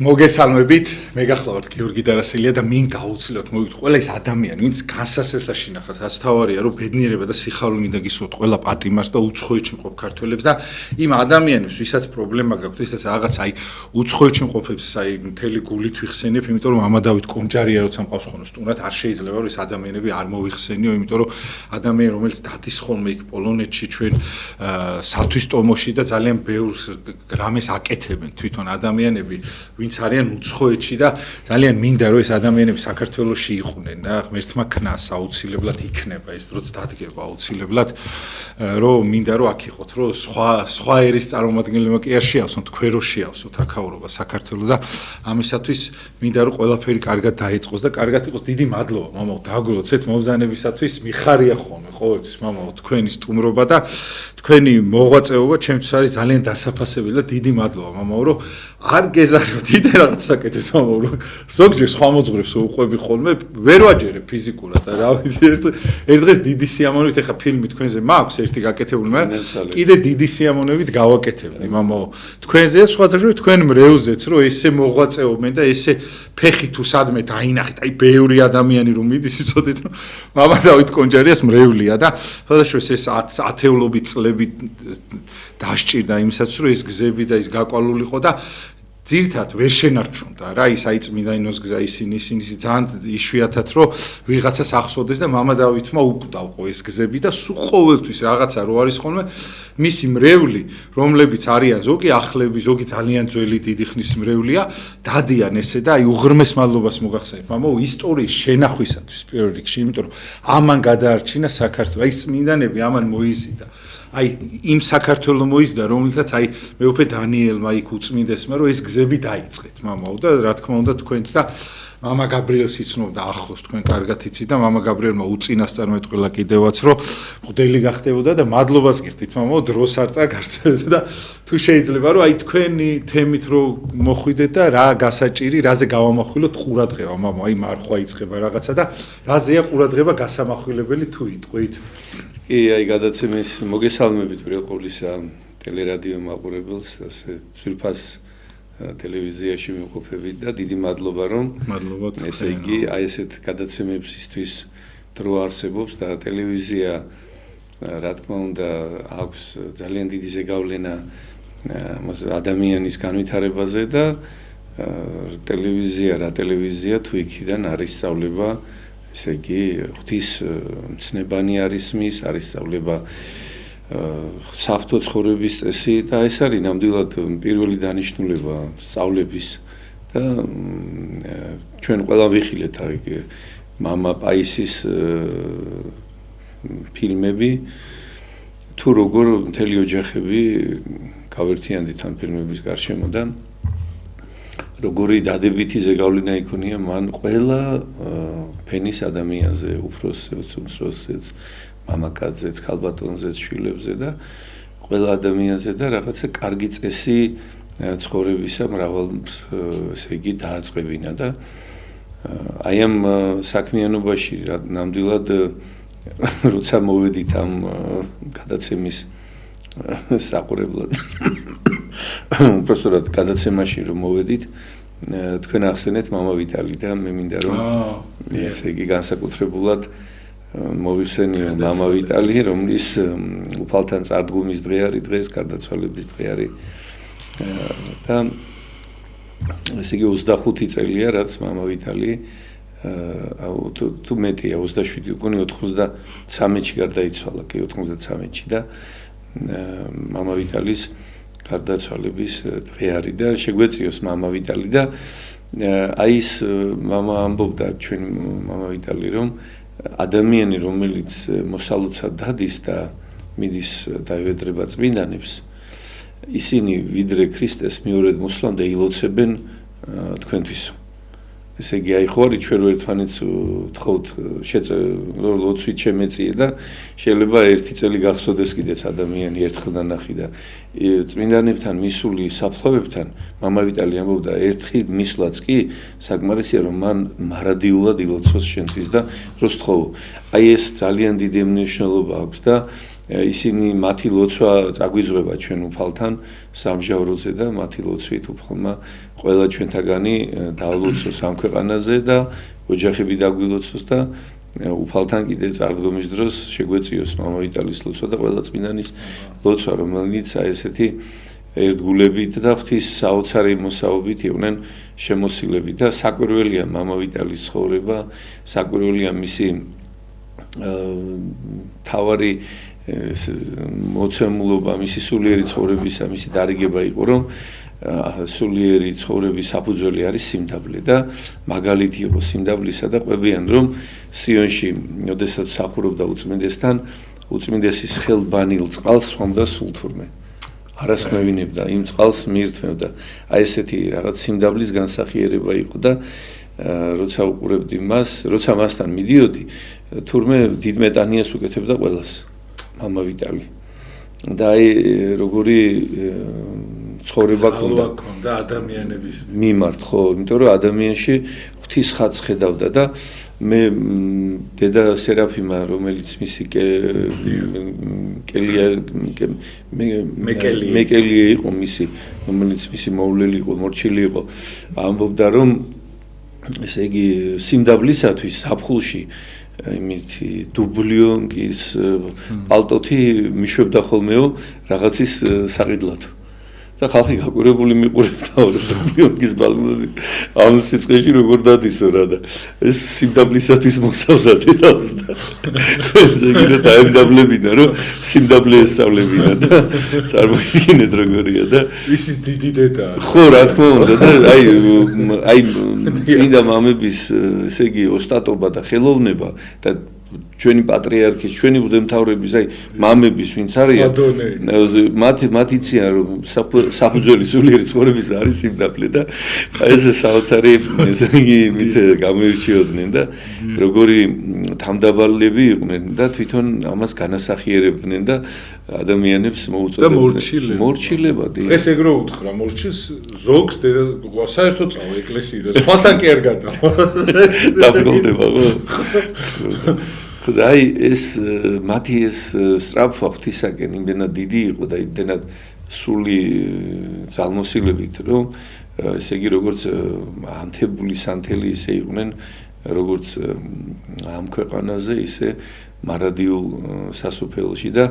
მოგესალმებით, მე გახლავართ გიორგი დარასელია და მინ გაუცილებლად მოვიგეთ ყველა ის ადამიანი, ვინც განსასწრებაში ნახავთ, რაც თავარია, რომ ბედნიერება და სიხარული მინდა გისურვოთ ყველა პატიმარს და უცხოეთში მყოფ ქართველებს და იმ ადამიანებს, ვისაც პრობლემა გაქვთ, ვისაც რაღაც უცხოეთში მყოფებს, მთელი გულით ვიხსენებ, იმიტომ რომ ამადავით კონჯარია როცა მყავს ხოლმე სტუმრად, არ შეიძლება რომ ეს ადამიანები არ მოვიხსენიო, იმიტომ რომ ადამიანი, რომელიც დადის ხოლმე იქ პოლონეთში ჩვენ სათვისტომოში და ძალიან ბევრ რამეს აკეთებენ თვითონ ადამიანები ვინც არიან უცხოეთში და ძალიან მინდა რომ ეს ადამიანები საქართველოში იყვნენ და ღმერთმა ქნას აუცილებლად იქნება ეს დროც დადგება აუცილებლად რომ მინდა რომ აქ იყოთ რომ სხვა ერის წარმომადგენლებმა კი არ შეავსონ თქვენ რო შეავსოთ აქაურობა საქართველოს და ამისათვის მინდა რომ ყველაფერი კარგად დაეწყოს და კარგად იყოს დიდი მადლობა მამაო დაგულოცეთ მომბრძანებისათვის მიხარია ხოლმე ყოველთვის მამაო თქვენი სტუმრობა და თქვენი მოღვაწეობა ჩემთვის არის ძალიან დასაფასებელი და დიდი მადლობა მამაო რომ არ გეზარიოთ იდე რაღაც საკეთეთ მამაო რომ ზოგჯერ სხვა მოძღვრებს უყვები ხოლმე ვერ ვაჯერებ ფიზიკურად და რა ვიცი ერთ დღეს დიდი სიამოვნებით ეხა ფილმი თქვენზე მაქვს ერთი გაკეთებული მაგრამ კიდე დიდი სიამოვნებით გავაკეთებდი მამაო თქვენზე სხვადასხვა თქვენ მრევლზეც რომ ესე მოღვაწეობენ და ესე ფეხი თუ სადმე დაინახეთ აი ბევრი ადამიანი რომ მიდის იცოდეთ რომ მამა დავით კონჯარიას მრევლია და სხვადასხვა ეს ათეულობით წლები დასჭირდა იმისაც რომ ეს გზები და ის გაკვალულიყო და ძირთად ვერ შენარჩუნდა რა ის აი წმინდანინოს გზა ისინი ძალიან იშვიათად რომ ვიღაცას ახსოვდეს და მამა დავითმა უკვდავყო ეს გზები და სულ ყოველთვის რაღაცა რო არის ხოლმე მისი მრევლი რომლებიც არიან ზოგი ახლები ზოგი ძალიან ძველი დიდი ხნის მრევლია დადიან ესე და აი უღრმეს მადლობას მოგახსენებ მამაო ისტორიის შენახვისათვის პირველ რიგში იმიტომ რომ ამან გადაარჩინა საქართველო აი წმინდანები ამან მოიზიდა აი იმ საქართველოს მოიზიდა რომელთაც აი მეუფე დანიელმა იქ უწმინდესმა რომ ეს გზები დაიწყეთ მამაო და რა თქმა უნდა თქვენც და მამა გაბრიელს იცნობდა ახლოს თქვენ კარგად იცით და მამა გაბრიელმა უწინასწარმეტყველა კიდევაც რომ მღვდელი გახდებოდა და მადლობას გიხდით მამაო დროს არ წაგართმევდა და თუ შეიძლება რომ აი თქვენი თემით რომ მოხვიდეთ და რა გასაჭირი რაზე გავამახვილოთ ყურადღება მამაო აი მარხვა იწყება რაღაცა და რაზეა ყურადღება გასამახვილებელი თუ იტყვით კი აი გადაცემის მოგესალმებით პირველ ყოვლისა ტელერადიო მაყურებელს ასე ძვირფას ტელევიზიაში მივყოფებით და დიდი მადლობა რომ ესე იგი აი ესეთ გადაცემებისთვის დრო არსებობს და ტელევიზია რა თქმა უნდა აქვს ძალიან დიდი ზეგავლენა ადამიანის განვითარებაზე და ტელევიზია თუ იქიდან არის სწავლება ესე იგი ღვთის მცნებანი არის მის არის სწავლება საფრთხო ცხოვრების წესი და ეს არის ნამდვილად პირველი დანიშნულება სწავლების და ჩვენ ყველა ვიხილეთ აი მამა პაისის ფილმები თუ როგორ მთელი ოჯახები გავერთიანდით ამ ფილმების გარშემო და როგორი დადებითი ზეგავლენა იქონია მან ყველა ფენის ადამიანზე უფროსებს უმცროსებს მამაკაცზეც, ქალბატონზეც, შვილებზე და ყველა ადამიანზე და რაღაცა კარგი წესი ცხოვრებისა მრავალს ესე იგი დააწყებინა და აი ამ საქმიანობაში ნამდვილად როცა მოვედით ამ გადაცემის საყურებლად უბრალოდ გადაცემაში რომ მოვედით თქვენ ახსენეთ მამა ვიტალი და მე მინდა რომ ესე იგი განსაკუთრებულად მოვიხსენიო მამა ვიტალი რომლის უფალთან წარდგომის დღე არის დღეს გარდაცვალების დღე არის და ესე იგი 25 წელია რაც მამა ვიტალი თუ მეტია 27 უკვე 93-ში გარდაიცვალა კი 93-ში და მამა ვიტალის გარდაცვალების დღე არის და შეგვეციოს მამა ვიტალი და აი ეს მამა ამბობდა ჩვენ მამა ვიტალი რომ ადამიანი რომელიც მოსალოცად დადის და მიდის დაევედრება წმინდანებს ისინი ვიდრე ქრისტეს მეორედ მოსვლამდე ილოცებენ თქვენთვის ესე იგი აი ხო არის ჩვენ რო ერთმანეთს ვთხოვთ ლოცვით შემეწიე და შეიძლება ერთი წელი გახსოვდეს კიდეც ადამიანი ერთხელ დანახი და წმინდანებთან მისული საფლავებთან მამა ვიტალი ამბობდა ერთხი მისვლაც კი საკმარისია რომ მან მარადიულად ილოცოს შენთვის და რო სთხოვო აი ეს ძალიან დიდი მნიშვნელობა აქვს და ისინი მათი ლოცვა წაგვიძღვება ჩვენ უფალთან სამჟავროზე და მათი ლოცვით უფალმა ყველა ჩვენთაგანი დაალოცოს ამ ქვეყანაზე და ოჯახები დაგვილოცოს და უფალთან კიდე წარდგომის დროს შეგვეციოს მამა ვიტალის ლოცვა და ყველა წმინდანის ლოცვა, რომელიც ესეთი ერთგულებით და ღვთის საოცარი მოსაობით იყვნენ შემოსილები და საკვირველია მამა ვიტალის ცხოვრება, საკვირველია მისი თავარი მოცემულობა, მისი სულიერი ცხოვრებისა, მისი დარიგება იყო, რომ სულიერი ცხოვრების საფუძველი არის სიმდაბლე და მაგალითი იყო სიმდაბლისა და ყვებიან, რომ სიონში, როდესაც მსახურობდა უწმინდესთან, უწმინდესის ხელბანილ წყალს სვამდა სულ თურმე. არას მევინებდა, იმ წყალს მიირთმევდა. აი ესეთი რაღაც სიმდაბლის განსახიერება იყო და როცა უყურებდი მას, როცა მასთან მიდიოდი, თურმე დიდ მეტანიას უკეთებდა ყველას. მამა ვიტალი. და აი როგორი ცხოვრება ქონდა ადამიანების მიმართ, ხო, იმიტომ რომ ადამიანში ღვთის ხატს ხედავდა და მე დედა სერაფიმა, რომელიც მისი მეკელია იყო მისი, რომელიც მისი მოვლელი იყო, მორჩილი იყო, ამბობდა რომ ესე იგი სიმდაბლისათვის საფხულში იმით დუბლიონკის პალტოთი მიშვებდა ხოლმეო რაღაცის საყიდლად. და ხალხი გაკვირებული მიყურებდა დუბლიონკის პალტოთი ამ სიცხეში როგორ დადისო რა და ეს სიმდაბლისათვის მოსავდა დედას და ზეგირო დაემდაბლებინა რომ სიმდაბლე ესწავლებინა და წარმოიდგინეთ როგორია და ისის დიდი დედაა. ხო რა თქმა უნდა და აი წმინდა მამების ესე იგი ოსტატობა და ხელოვნება და ჩვენი პატრიარქის, ჩვენი მღვდელმთავრების, აი მამების ვინც არიან, მათ იციან რომ საფუძველი სულიერი ცხოვრების არის სიმდაბლე და ეს საოცარი ესე იგი მით გამოირჩიოდნენ და როგორი თამდაბალები იყვნენ და თვითონ ამას განასახიერებდნენ და ადამიანებს მოუწოდებდნენ. მორჩილება. ეს ეგრო უთხრა მორჩილს ზოგს დედა საერთოდ წავა ეკლესიიდან. სხვასთან კი არ გადავა. დაბრუნდება ხო? აი ეს მათი ეს სწრაფვა ღვთისაკენ იმდენად დიდი იყო და იმდენად სული ძალმოსილებით რომ ესე იგი როგორც ანთებული სანთელი ისე იყვნენ როგორც ამ ქვეყანაზე ისე მარადიულ სასופელში და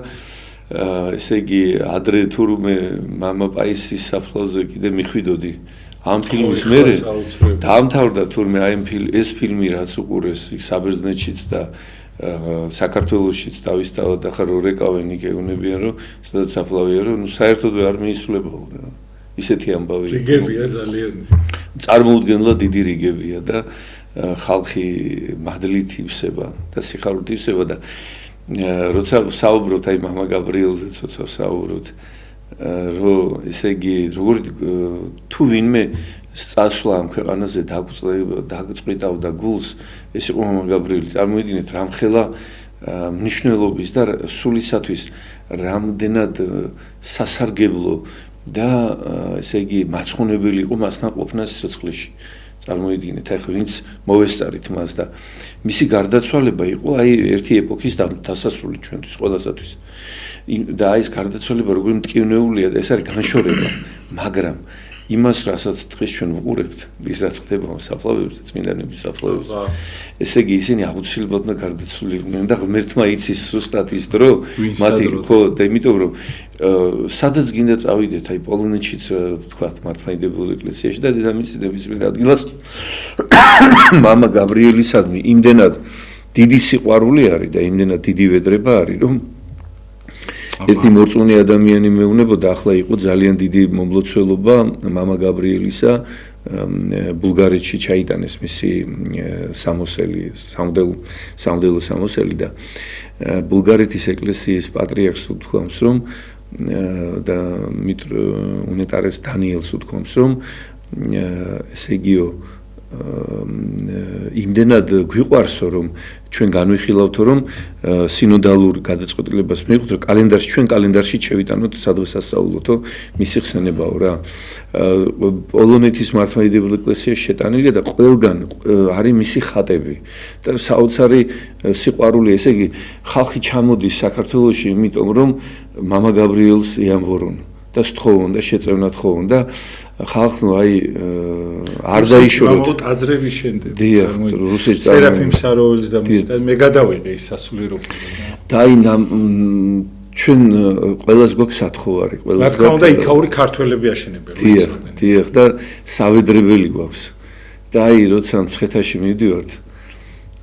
ესე იგი ადრე თურმე მამა პაისის საფლავზე კიდე მიხვიდოდი ამ ფილმის მერე დაამთავრდა თურმე აი ეს ფილმი რაც უყურეს საბერძნეთშიც და საქართველოშიც დავისწავლა და ხარ რეკავენ იგეუნებიან რომ სადაც საფლავია რომ ნუ საერთოდ არ მიისულებაო რა ისეთი ამბავი რიგებია ძალიან წარმოუდგენლად დიდი რიგებია და ხალხი მადლით ივსება და სიხარულით ივსება და როცა საუბრობთ აი მამა გაბრიელზე ცოტა საუბრობთ რომ ესე იგი როგორ თუ ვინმე წასვლა ამ ქვეყანაზე დაგწყვიტავდა გულს ეს იყო მამა გაბრიელი წარმოიდგინეთ რამხელა მნიშვნელობის და სულისათვის რამდენად სასარგებლო და ესე იგი მაცხონებელი იყო მასთან ყოფნა სიცოცხლეში წარმოიდგინეთ ახლა ვინც მოვესწარით მას და მისი გარდაცვალება იყო აი ერთი ეპოქის დასასრული ჩვენთვის ყველასათვის და აი ეს გარდაცვალება როგორი მტკივნეულია და ეს არის განშორება მაგრამ იმას რასაც დღეს ჩვენ ვუყურებთ ის რაც ხდება საფლავებზე წმინდანების საფლავებზე ესე იგი ისინი აუცილებლად უნდა გარდაცვლილიყვნენ და ღმერთმა იცის ზუსტად ის დრო მათი ხო და იმიტომ რომ სადაც გინდა წავიდეთ აი პოლონეთშიც ვთქვათ მართლმადიდებელ ეკლესიაში და დედამიწის ნებისმიერ ადგილას მამა გაბრიელისადმი იმდენად დიდი სიყვარული არის და იმდენად დიდი ვედრება არის რომ ერთი მორწმუნე ადამიანი მეუნებოდა ახლა იყო ძალიან დიდი მომლოცველობა მამა გაბრიელისა ბულგარეთში ჩაიტანეს მისი სამოსელი სამდელო სამოსელი და ბულგარეთის ეკლესიის პატრიარქს უთქვამს რომ და უნეტარეს დანიელს უთქვამს რომ ესე იგიო იმდენად გვიყვარსო რომ ჩვენ განვიხილავთო რომ სინოდალურ გადაწყვეტილებას მივიღოთ რომ კალენდარში ჩვენ კალენდარში შევიტანოთ სადღესასწაულოთო მისი ხსენებაო რა პოლონეთის მართლმადიდებელი ეკლესიაში შეტანილია და ყველგან არის მისი ხატები და საოცარი სიყვარული ესე იგი ხალხი ჩამოდის საქართველოში იმიტომ რომ მამა გაბრიელს ეამბორონ და სთხოვონ და შეწევნათ ხოვონ და ხალხი აი არ დაიშოროთ ტაძრების შემდეგ დიახ რუსეთში სერაფიმ საროველის და მის მე გადავიღე ის სასულიერო და აი ჩვენ ყველას გვაქვს სათხოვარი ყველას გვაქვს რა თქმა უნდა იქაური ქართველები აშენებენ დიახ და სავედრებელი გვაქვს და აი როცა მცხეთაში მივდივართ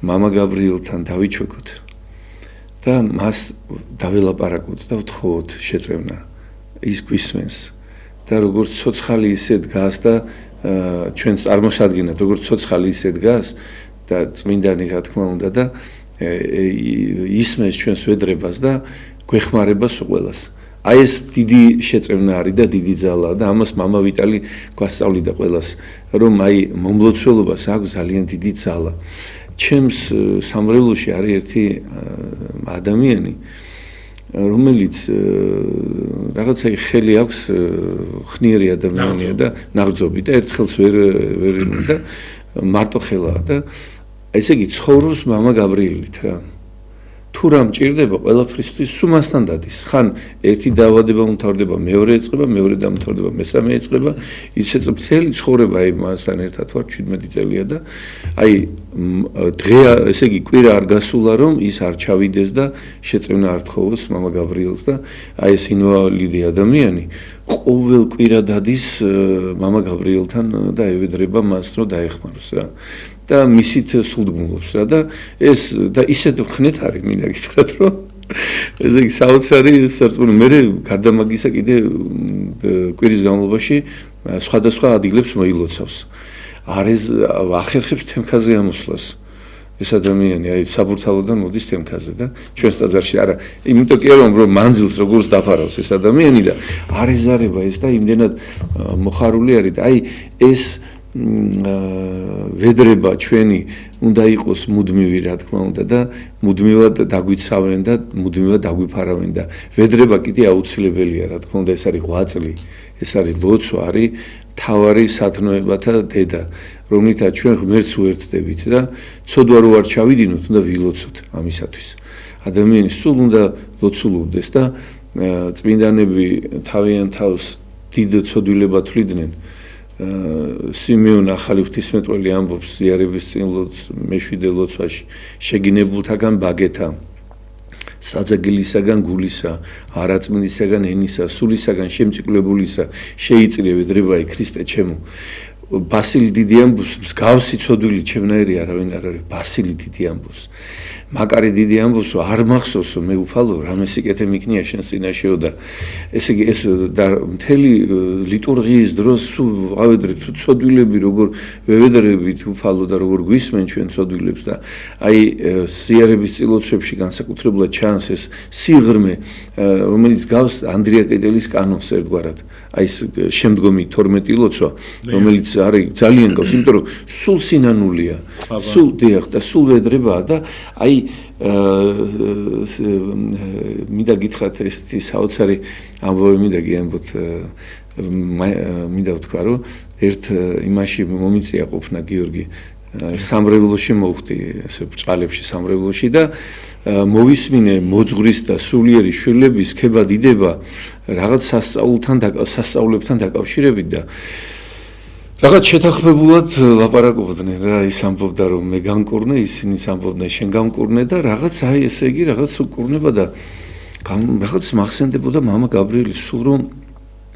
მამა გაბრიელთან დავიჩვენოთ და მას დაველაპარაკოთ და ვთხოვოთ შეწევნა ის გვისმენს და როგორც ცოცხალი ისე დგას და ჩვენს წარმოსადგენად როგორც ცოცხალი ისე დგას და წმინდანი რა თქმა უნდა და ისმენს ჩვენს ვედრებას და გვეხმარებას ყველას აი ეს დიდი შეწევნა არის და დიდი ძალა და ამას მამა ვიტალი გვასწავლიდა ყველას რომ აი მომლოცველობას აქვს ძალიან დიდი ძალა ჩემს სამრევლოში არის ერთი ადამიანი რომელიც რაღაცა ხელი აქვს ხნიერი ადამიანია და ნაღრძობი და ერთხელს ვერ და მარტო ხელაა და ესე იგი ცხოვრობს მამა გაბრიელით რა თუ რა მჭირდება ყველაფრისთვის სუმასთან დადის ხან ერთი დაავადება უმთავრდება მეორე ეწყება მეორე დამთავრდება მესამე ეწყება ისე წელი ცხოვრება აი მასთან ერთად ვარ 17 წელია და აი დღე ესე იგი კვირა არ გასულა რომ ის არ ჩავიდეს და შეწევნა არ თხოვოს მამა გაბრიელს და აი ეს ინვალიდი ადამიანი ყოველ კვირა დადის მამა გაბრიელთან და ევედრება მას რომ დაეხმაროს რა და მისით სულდგმულობს რა და ეს და ისეთ ხნეთ არის მინდა გითხრათ რომ ესე იგი საოცარი სარწმუნო მე გარდა მაგისა კიდე კვირის განმავლობაში სხვადასხვა ადგილებს მოილოცავს არის ახერხებს თემქაზე ამოსვლას ეს ადამიანი აი საბურთალოდან მოდის თემქაზე და ჩვენს ტაძარში არა იმიტომ კი რომ მანძილს როგორც დაფარავს ეს ადამიანი და არ ეზარება ეს და იმდენად მოხარული არის და აი ეს ვედრება ჩვენი უნდა იყოს მუდმივი რა თქმა უნდა და მუდმივად დაგვიცავენ და მუდმივად დაგვიფარავენ და ვედრება კიდე აუცილებელია რა თქმა უნდა ეს არის ღვაწლი ეს არის ლოცვა არის თავარი სათნოებათა დედა რომლითაც ჩვენ ღმერთს ვერთდებით და ცოდვა რო არ ჩავიდინოთ უნდა ვილოცოთ ამისათვის ადამიანი სულ უნდა ლოცულობდეს და წმინდანები თავიანთ თავს დიდ ცოდვილებად თვლიდნენ სიმეონ ახალი ღვთისმეტყველი ამბობს ზიარების წინ მეშვიდე ლოცვაში შეგინებულთაგან ბაგეთა საძაგილისაგან გულისა არაწმინდისაგან ენისა სულისაგან შემწიკლებულისა შეიწირე ვედრებაი ქრისტე ჩემო ბასილი დიდი ამბობს მსგავსი ცოდვილი ჩემნაირი არავინ არ არის ბასილი დიდი ამბობს მაკარი დიდი ამბობს რომ არ მახსოვს მე უფალო რამე სიკეთე მიქნია შენ წინაშეო და ესე იგი ეს და მთელი ლიტურგიის დროს სულ ავედრებთ ცოდვილები როგორ ვევედრებით უფალო და როგორ გვისმენ ჩვენ ცოდვილებს და აი ზიარების წილოცვებში განსაკუთრებულად ჩანს ეს სიღრმე რომელიც გავს ანდრია კედელის კანონს ერთგვარად აი ეს შემდგომი 12 ლოცვა რომელიც არის ძალიან გავს იმიტომ რომ სულ სინანულია სულ დიახ და სულ ვედრებაა და აი მინდა გითხრათ ესეთი საოცარი ამბავი მინდა გიამბოთ მინდა ვთქვა რომ ერთ იმაში მომიწია ყოფნა გიორგი სამრევლოში მოვხდი ესე ბჭყალებში სამრევლოში და მოვისმინე მოძღვრის და სულიერი შვილების ქება დიდება რაღაც სასწაულებთან დაკავშირებით და რაღაც შეთანხმებულად ლაპარაკობდნენ რა ის ამბობდა რომ მე გამკურნე ისინიც ამბობდნენ შენ გამკურნე და რაღაც აი ესე იგი რაღაც უკურნება და რაღაც მახსენდებოდა მამა გაბრიელის სულ რომ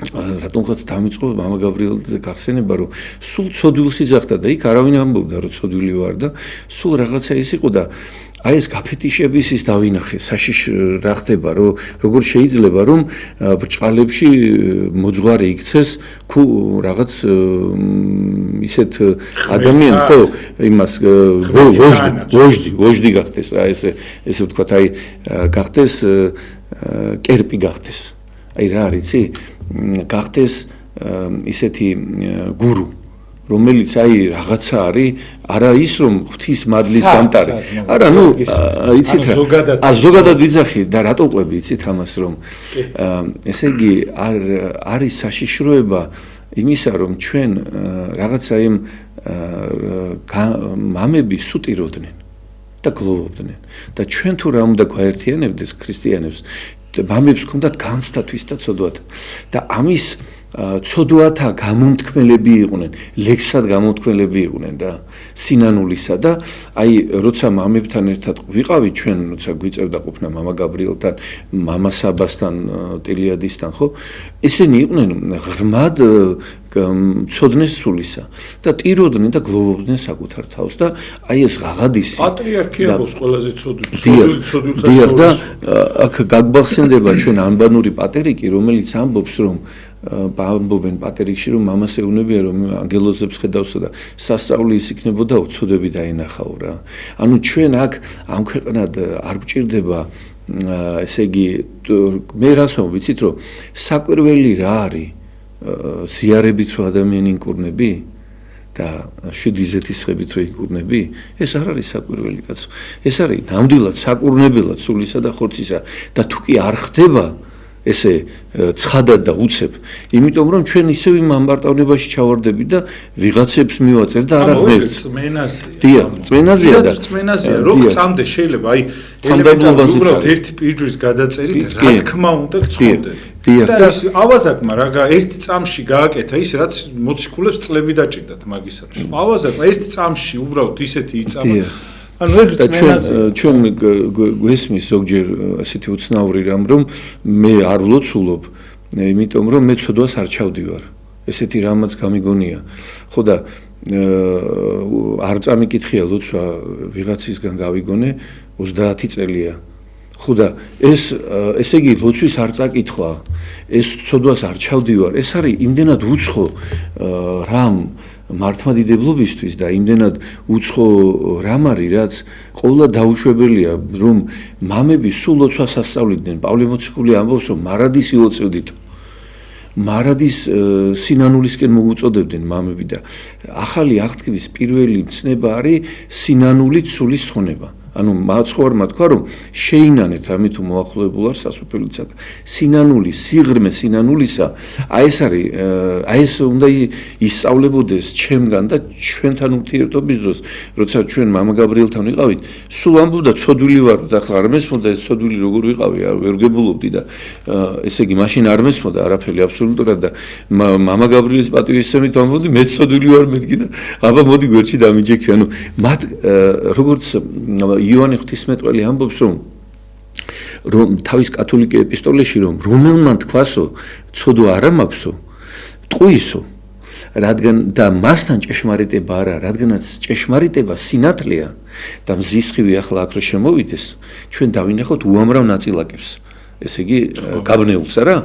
რატომღაც დამიწყო მამა გაბრიელზე გახსენება რომ სულ ცოდვილს იძახდა და იქ არავინ ამბობდა რომ ცოდვილი ვარ და სულ რაღაცა ის იყო და აი ეს გაფეტიშების ის დავინახე საშიშ რა ხდება რომ როგორ შეიძლება რომ ბრჭყალებში მოძღვარი იქცეს რაღაც ისეთ ადამიან ხო იმას ვოჟდი გახდეს რა ესე ვთქვათ აი გახდეს კერპი გახდეს აი რა არიცი გახდეს ისეთი გურუ რომელიც აი რაღაცა არის, არა ის რომ ღვთის მადლის გამტარი. არა, იცით რა, ზოგადად ვიძახი და რატო ყვები, იცით ამას რომ ესე იგი არის საშიშროება იმისა რომ ჩვენ რაღაცა იმ მამები სუტიროდნენ და გლოვობდნენ და ჩვენ თუ რა უნდა გვაერთიანებდეს ქრისტიანებს მამებს ჰქონდათ განცდა თვისთა ცოდვათა და ამის ცოდვათა გამომთქმელები იყვნენ, ლექსად გამომთქმელები იყვნენ რა, სინანულისა და აი როცა მამებთან ერთად ვიყავით ჩვენ, როცა გვიწევდა ყოფნა მამა გაბრიელთან, მამა საბასთან, ტილიადისთან, ხო? ესენი იყვნენ ღრმად ცოდნეს სულისა და ტიროდნენ და გლოვობდნენ საკუთარ თავს და აი ეს ღაღადისი პატრიარქია გოს ყველაზე ცოდვილთა შორის და აქ გაგბახსენდება ჩვენ ანბანური პატერიკი, რომელიც ამბობს რომ ამბობენ პატერიკში რომ მამას ეუბნებიან რომ ანგელოზებს ხედავსო და სასწაული ის იქნებოდა უცოდები დაინახაო რა. ანუ ჩვენ აქ ამ ქვეყნად არ გვჭირდება ესე იგი მე რას ვიცით რომ საკვირველი რა არის ზიარებით რო ადამიანი ინკურნები და შვიდიზეთის ხებით რო ინკურნები ეს არ არის საკვირველი კაცო ეს არის ნამდვილად საკურნებელად სულისა და ხორცისა და თუ კი არ ხდება ესე ცხადად და უცებ იმიტომ რომ ჩვენ ისევ იმ ამბარტავნებაში ჩავარდებით და ვიღაცებს მივაწერ და არა ღმერთს წმენაზეა და წმენაზეა რო წამდე შეიძლება აი ელემენტარულად უბრალოდ ერთი პირჯვის გადაწერით რა თქმა უნდა გწონდეთ და ავაზაკმა რა ერთ წამში გააკეთა ის რაც მოციქულებს წლები დაჭირდათ მაგისათვის ავაზაკმა ერთ წამში უბრალოდ ისეთი იწამა ჩვენ გვესმის ზოგჯერ ასეთი უცნაური რამ რომ მე არ ვლოცულობ იმიტომ რომ მე ცოდვას არ ჩავდივარ ესეთი რამაც გამიგონია ხო და არ წამიკითხია ლოცვა ვიღაცისგან გავიგონე 30 წელია ხო და ესე იგი ლოცვის არ წაკითხვა ეს ცოდვას არ ჩავდივარ ეს არის იმდენად უცხო რამ მართლმადიდებლობისთვის და იმდენად უცხო რამ არის რაც ყოველად დაუშვებელია რომ მამები სულ ლოცვას ასწავლიდნენ პავლე მოციქული ამბობს რომ მარადის ილოცევდით მარადის სინანულისკენ მოუწოდებდნენ მამები და ახალი აღთქმის პირველი მცნება არის სინანულით სულის ხონება ანუ მაცხოვარმა თქვა რომ შეინანეთ რამე თუ მოახლოებულ არ სასופელიცად სინანული სიღრმე სინანულისა აი ეს არის აი ეს უნდა ისწავლებოდეს ჩემგან და ჩვენთან ურთიერთობის დროს როცა ჩვენ მამა გაბრიელთან ვიყავით სულ ამბობდა ცოდვილი ვარ და ახლა არ მესმოდა ეს ცოდვილი როგორ ვიყავი არ ვერ გებულობდი და ესე იგი მაშინ არ მესმოდა არაფერი აბსოლუტურად და მამა გაბრიელის პატივისცემით ამბობდი მე ცოდვილი ვარ მეთქი და აბა მოდი გვერდში დამიჯექი ანუ მათ როგორც იონე ღვთისმეტყველი ამბობს რომ თავის კათოლიკე ეპისტოლეში რომ რომელმან თქვასო ცოდვა არ მაქვსო ტყუისო რადგან და მასთან ჭეშმარიტება არა რადგანაც ჭეშმარიტება სინათლეა და მზისხივი ახლა აქ რო შემოვიდეს ჩვენ დავინახოთ უამრავ ნაწილაკებს ესე იგი გაბნეულს არა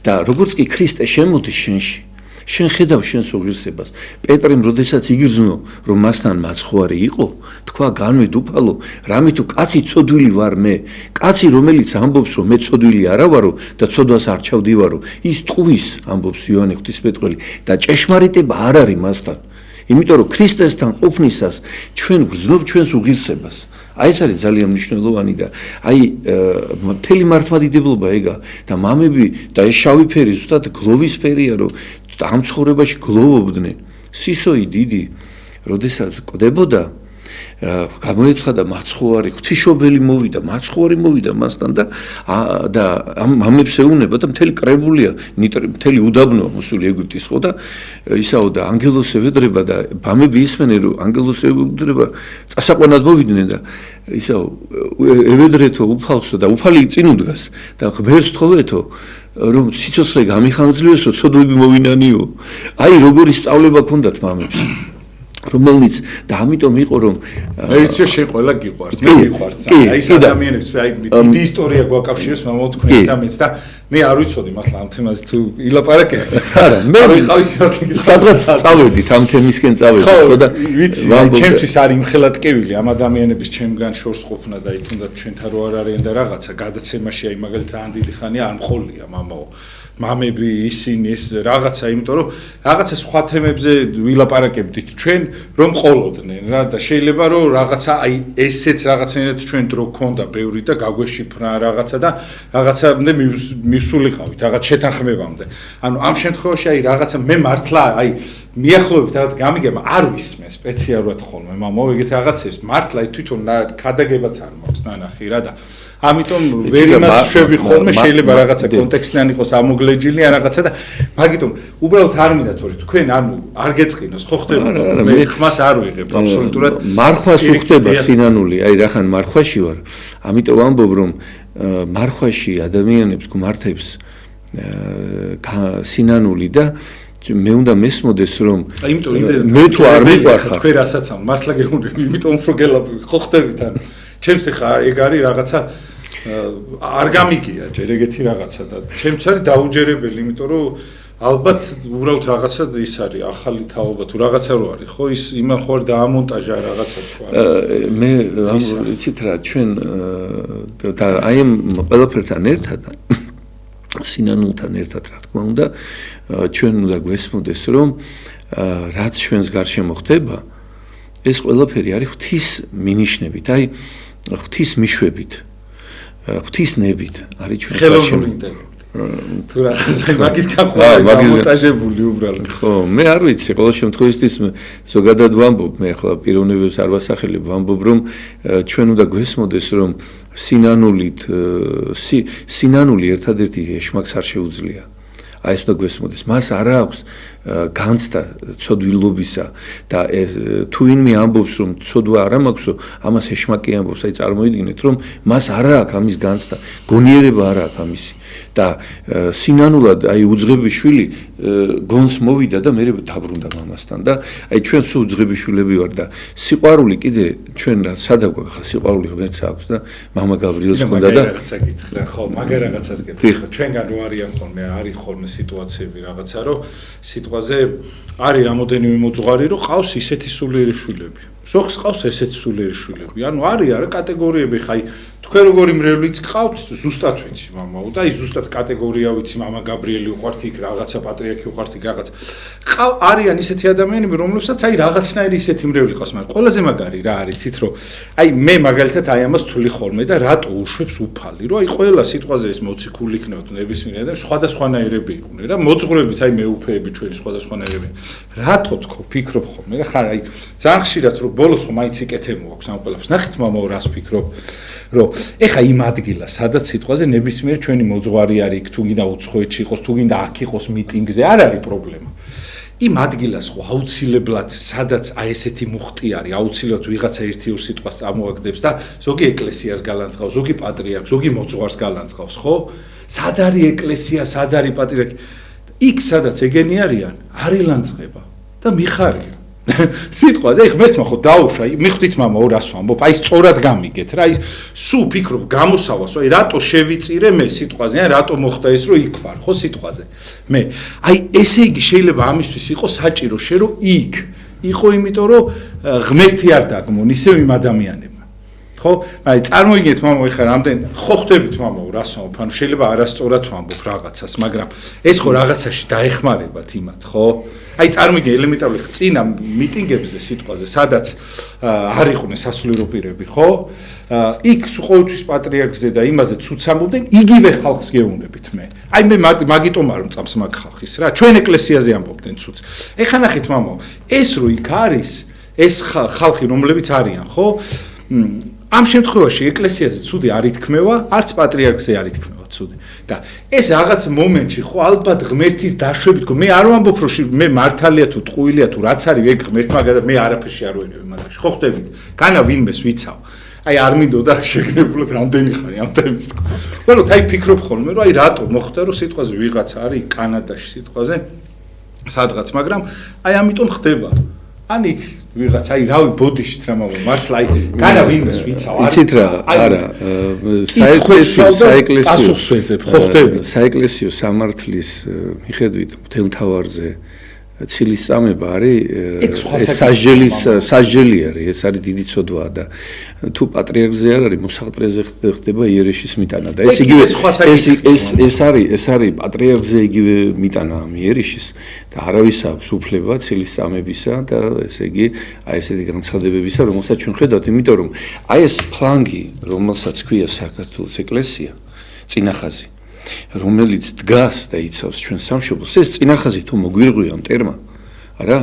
და როგორც კი ქრისტე შემოდის შენში შენ ხედავ შენს უღირსებას პეტრემ როდესაც იგრძნო რომ მასთან მაცხოვარი იყო თქვა განვედ უფალო რამე თუ კაცი ცოდვილი ვარ მე კაცი რომელიც ამბობს რომ მე ცოდვილი არა ვარო და ცოდვას არ ჩავდივარო ის ტყუის ამბობს იონე ღვთისმეტყველი და ჭეშმარიტება არ არის მასთან იმიტომ რომ ქრისტესთან ყოფნისას ჩვენ გრძნობ ჩვენს უღირსებას აი ეს არის ძალიან მნიშვნელოვანი და აი მთელი მართლმადიდებლობა ეგა და მამები და ეს შავი ფერი ზუსტად გლოვის ფერია რომ ამ ცხოვრებაში გლოვობდნენ სისოი დიდი როდესაც კვდებოდა გამოეცხადა მაცხოვარი ღვთისმშობელი მოვიდა მაცხოვარი მოვიდა მასთან და მამებს ეუბნება და მთელი კრებულია მთელი უდაბნოა მოსული ეგვიპტის ხო და ისაო და ანგელოს ევედრება და მამები ისმენენ რომ ანგელოს ევედრება წასაყვანად მოვიდნენ და ისაო ევედრეთო უფალსო და უფალი წინ უდგას და ღმერთს თხოვეთო რომ სიცოცხლე გამიხანგრძლივეს რომ ცოდვები მოვინანიო აი როგორი სწავლება ქონდათ მამებს რომელიც და ამიტომ იყო რომ მე ვიცი შენ ყველა გიყვარს მე გიყვარს აი ეს ადამიანებს აი დიდი ისტორია გვაკავშირებს მამაო თქვენს და მეც და მე არ ვიცოდი მართლა ამ თემაზე თუ ილაპარაკებთ არა მე ვიყავი სადღაც წავედით ამ თემისკენ წავედით ხო და ვიცი ჩემთვის არის იმხელა ტკივილი ამ ადამიანების ჩემგან შორს ყოფნა და თუნდაც ჩვენთან რო არ არიან და რაღაცა გადაცემაში აი მაგალითად ძალიან დიდი ხანია არ მხოლია მამაო მამები ისინი ეს რაღაცა, იმიტომ რომ რაღაცა სხვა თემებზე ვილაპარაკებდით ჩვენ, რომ ყოლოდნენ რა და შეიძლება რომ რაღაცა აი ესეც რაღაცნაირად ჩვენ დრო გქონდა ბევრი და გაგვეშიფრა რაღაცა და რაღაცამდე მისულიყავით, რაღაც შეთანხმებამდე. ანუ ამ შემთხვევაში აი რაღაცა მე მართლა აი მიახლოებით რაღაც გამიგება არ ვისმენ სპეციალურად ხოლმე მამაო ეგეთ რაღაცებს მართლა თვითონ ქადაგებაც არ მაქვს ნანახი რა და ამიტომ ვერ იმას შვები ხოლმე შეიძლება რაღაცა კონტექსტიდან იყოს ამოგლეჯილი ან რაღაცა და მაგიტომ უბრალოდ არ მინდა თორე თქვენ ანუ არ გეწყინოს ხო ხდება მე ხმას არ ვიღებ აბსოლუტურად მარხვას უხდება სინანული აი რახან მარხვაში ვარ ამიტომ ამბობ რომ მარხვაში ადამიანებს გმართებს სინანული და მე უნდა მესმოდეს რომ მე თუ არ მიყვარხარ თქვენ რასაც ამ მართლა გეუბნები იმიტომ უფრო გელაპი ხო ხდებით ან ჩემს ხა ეგ არის რაღაცა არ გამიგია ჯერ ეგეთი რაღაცა და ჩემც არის დაუჯერებელი იმიტომ რომ ალბათ უბრალოდ რაღაცა ის არის ახალი თაობა თუ რაღაცა რო არის ხო ის იმან ხო არ დაამონტაჟა რაღაცა თქვა მე იცით რა ჩვენ და აი ამ ყველაფერთან ერთად სინანულთან ერთად რა თქმა უნდა ჩვენ უნდა გვესმოდეს რომ რაც ჩვენს გარშემო ხდება ეს ყველაფერი არის ღვთის მინიშნებით აი ღვთის მიშვებით ღვთის ნებით არის ჩვენ ხელოვნური ინტელექტი თუ რაღაცა მაგის გაყვარი დამონტაჟებული უბრალოდ ხო მე არ ვიცი ყოველ შემთხვევაში ზოგადად ვამბობ მე ახლა პიროვნებებს არ ვასახელებ ვამბობ რომ ჩვენ უნდა გვესმოდეს რომ სინანული ერთადერთი ეშმაკს არ შეუძლია აი ეს უნდა გვესმოდეს მას არ აქვს განცდა ცოდვილობისა და თუ ვინმე ამბობს რომ ცოდვა არ მაქვსო ამას ეშმაკი ამბობს აი წარმოიდგინეთ რომ მას არ აქვს ამის განცდა გონიერება არ აქვს ამისი და სინანულად აი უძღების შვილი გონს მოვიდა და მე დაბრუნდა მამასთან და აი ჩვენ სულ უძღების შვილები ვარ და სიყვარული კიდე ჩვენ რა სადა გვაქვს სიყვარული ღმერთს აქვს და მამა გაბრიელს ჰქონდა და რაღაცა გითხრა ხო მაგარ რაღაცას გითხრა ჩვენგან რო არიან ხოლმე არის ხოლმე სიტუაციები რაღაცა რომ სიტყვაზე არის რამოდენიმე მოძღვარი რომ ყავს ისეთი სულიერი შვილები ზოგს ყავს ესეთი სულიერი შვილები ანუ არის არა კატეგორიები ხაი თქვენ როგორი მრევლიც ყავთ ზუსტად ვიცი მამაო და ის ზუსტად კატეგორია ვიცი მამა გაბრიელი უყვართ იქ რაღაცა პატრიარქი უყვართ იქ რაღაც არიან ისეთი ადამიანები რომლებსაც აი რაღაცნაირი ისეთი მრევლი ყავს მაგრამ ყველაზე მაგარი რა არიცით რომ აი მე მაგალითად აი ამას თვლი ხოლმე და რატო უშვებს უფალი რომ აი ყველა სიტყვაზე ეს მოციქული იქნებოდ ნებისმიერ ადამიანს სხვადასხვანაირები იყვნენ რა მოძღვრებიც აი მეუფეები ჩვენი სხვადასხვანაირები რატო თქო ფიქრობ ხოლმე რა ხარ აი ძალიან ხშირად რომ ბოლოს ხომ მაინც იკეთე მოაქვს ამ ყველაფერს ნახეთ მამაო რას ფიქრობ რომ ეხა იმ ადგილა სადაც სიტყვაზე ნებისმიერ ჩვენი მოძღვარი არის იქ თუ გინდა უცხოეთში იყოს თუ გინდა აქ იყოს მიტინგზე არ არის პრობლემა იმ ადგილას ხო აუცილებლად სადაც აი ესეთი მუხტი არის აუცილებლად ვიღაცა ერთი-ორ სიტყვას წამოაგდებს და ზოგი ეკლესიას გალანძღავს ზოგი პატრიარქს ზოგი მოძღვარს გალანძღავს ხო სად არის ეკლესია სად არის პატრიარქი იქ სადაც ეგენი არიან არ ილანძღება და მიხარია სიტყვაზე ღმერთმა ხო დაუშვა მიხვდით მამაო რას ვამბობ აი სწორად გამიგეთ რა აი სულ ფიქრობ გამოსავალს აი რატო შევიწირე მე სიტყვაზე ან რატო მოხდა ეს რომ იქ ვარ ხო სიტყვაზე მე აი ესე იგი შეიძლება ამისთვის იყო საჭირო შე რომ იქ იყო იმიტომ რომ ღმერთი არ დაგმონ ისევ იმ ადამიანებმა ხო აი წარმოიდგინეთ მამაო ეხლა რამდენ ხო ხდებით მამაო რას ვამბობ ანუ შეიძლება არასწორად ვამბობ რაღაცას მაგრამ ეს ხო რაღაცაში დაეხმარებათ იმათ ხო აი წარმოგიდგენ ელემენტარული წინა მიტინგებზე სიტყვაზე სადაც არ იყვნენ სასულიერო პირები ხო იქ ყოველთვის პატრიარქზე და იმაზე ცუც ამბობდნენ იგივე ხალხს გეუბნებით მე აი მე მაგიტომ არ მწამს მაგ ხალხის რა ჩვენ ეკლესიაზე ამბობდნენ ცუც ეხლა ნახეთ მამაო ეს რო იქ არის ეს ხალხი რომლებიც არიან ხო ამ შემთხვევაში ეკლესიაზე ცუდი არ ითქმევა არც პატრიარქზე არ ითქმევა ცუდი და ეს რაღაც მომენტში ხო ალბათ ღმერთის დაშვებით მე არ ვამბობ რომ მე მართალია თუ ტყუილია თუ რაც არის ეგ ღმერთმა მე არაფერში არ ვენები მაგაში ხო ხდებით განა ვინმეს ვიცავ აი არ მინდოდა შეგნებულად რამდენი ხარი ამ თემის თქო ყველოთ აი ფიქრობ ხოლმე რომ აი რატო მოხდა რომ სიტყვაზე ვიღაცა არის კანადაში სიტყვაზე სადღაც მაგრამ აი ამიტომ ხდება ან იქ ვიღაც აი რავი ბოდიშით რა მამა მართლა აი განა ვინმეს ვიცავ იცით რა არა საეკლესიო სამართლის მიხედვით მთელ თავარზე ცილის წამება არის სასჯელი არის, ეს არის დიდი ცოდვაა და თუ პატრიარქზე არ არის, მოსახტრეზე ხდება იერიშის მიტანა და ეს იგივე ეს არის პატრიარქზე იგივე მიტანა იერიშის და არავის აქვს უფლება ცილის წამებისა და ესე იგი აი ესეთი განცხადებებისა, რომელსაც ჩვენ ხედავთ, იმიტომ რომ აი ეს ფლანგი, რომელსაც ქვია საქართველოს ეკლესია, წინახაზი რომელიც დგას და იცავს ჩვენ სამშობლოს, ეს წინახაზი თუ მოგვირღვია მტერმა, არა?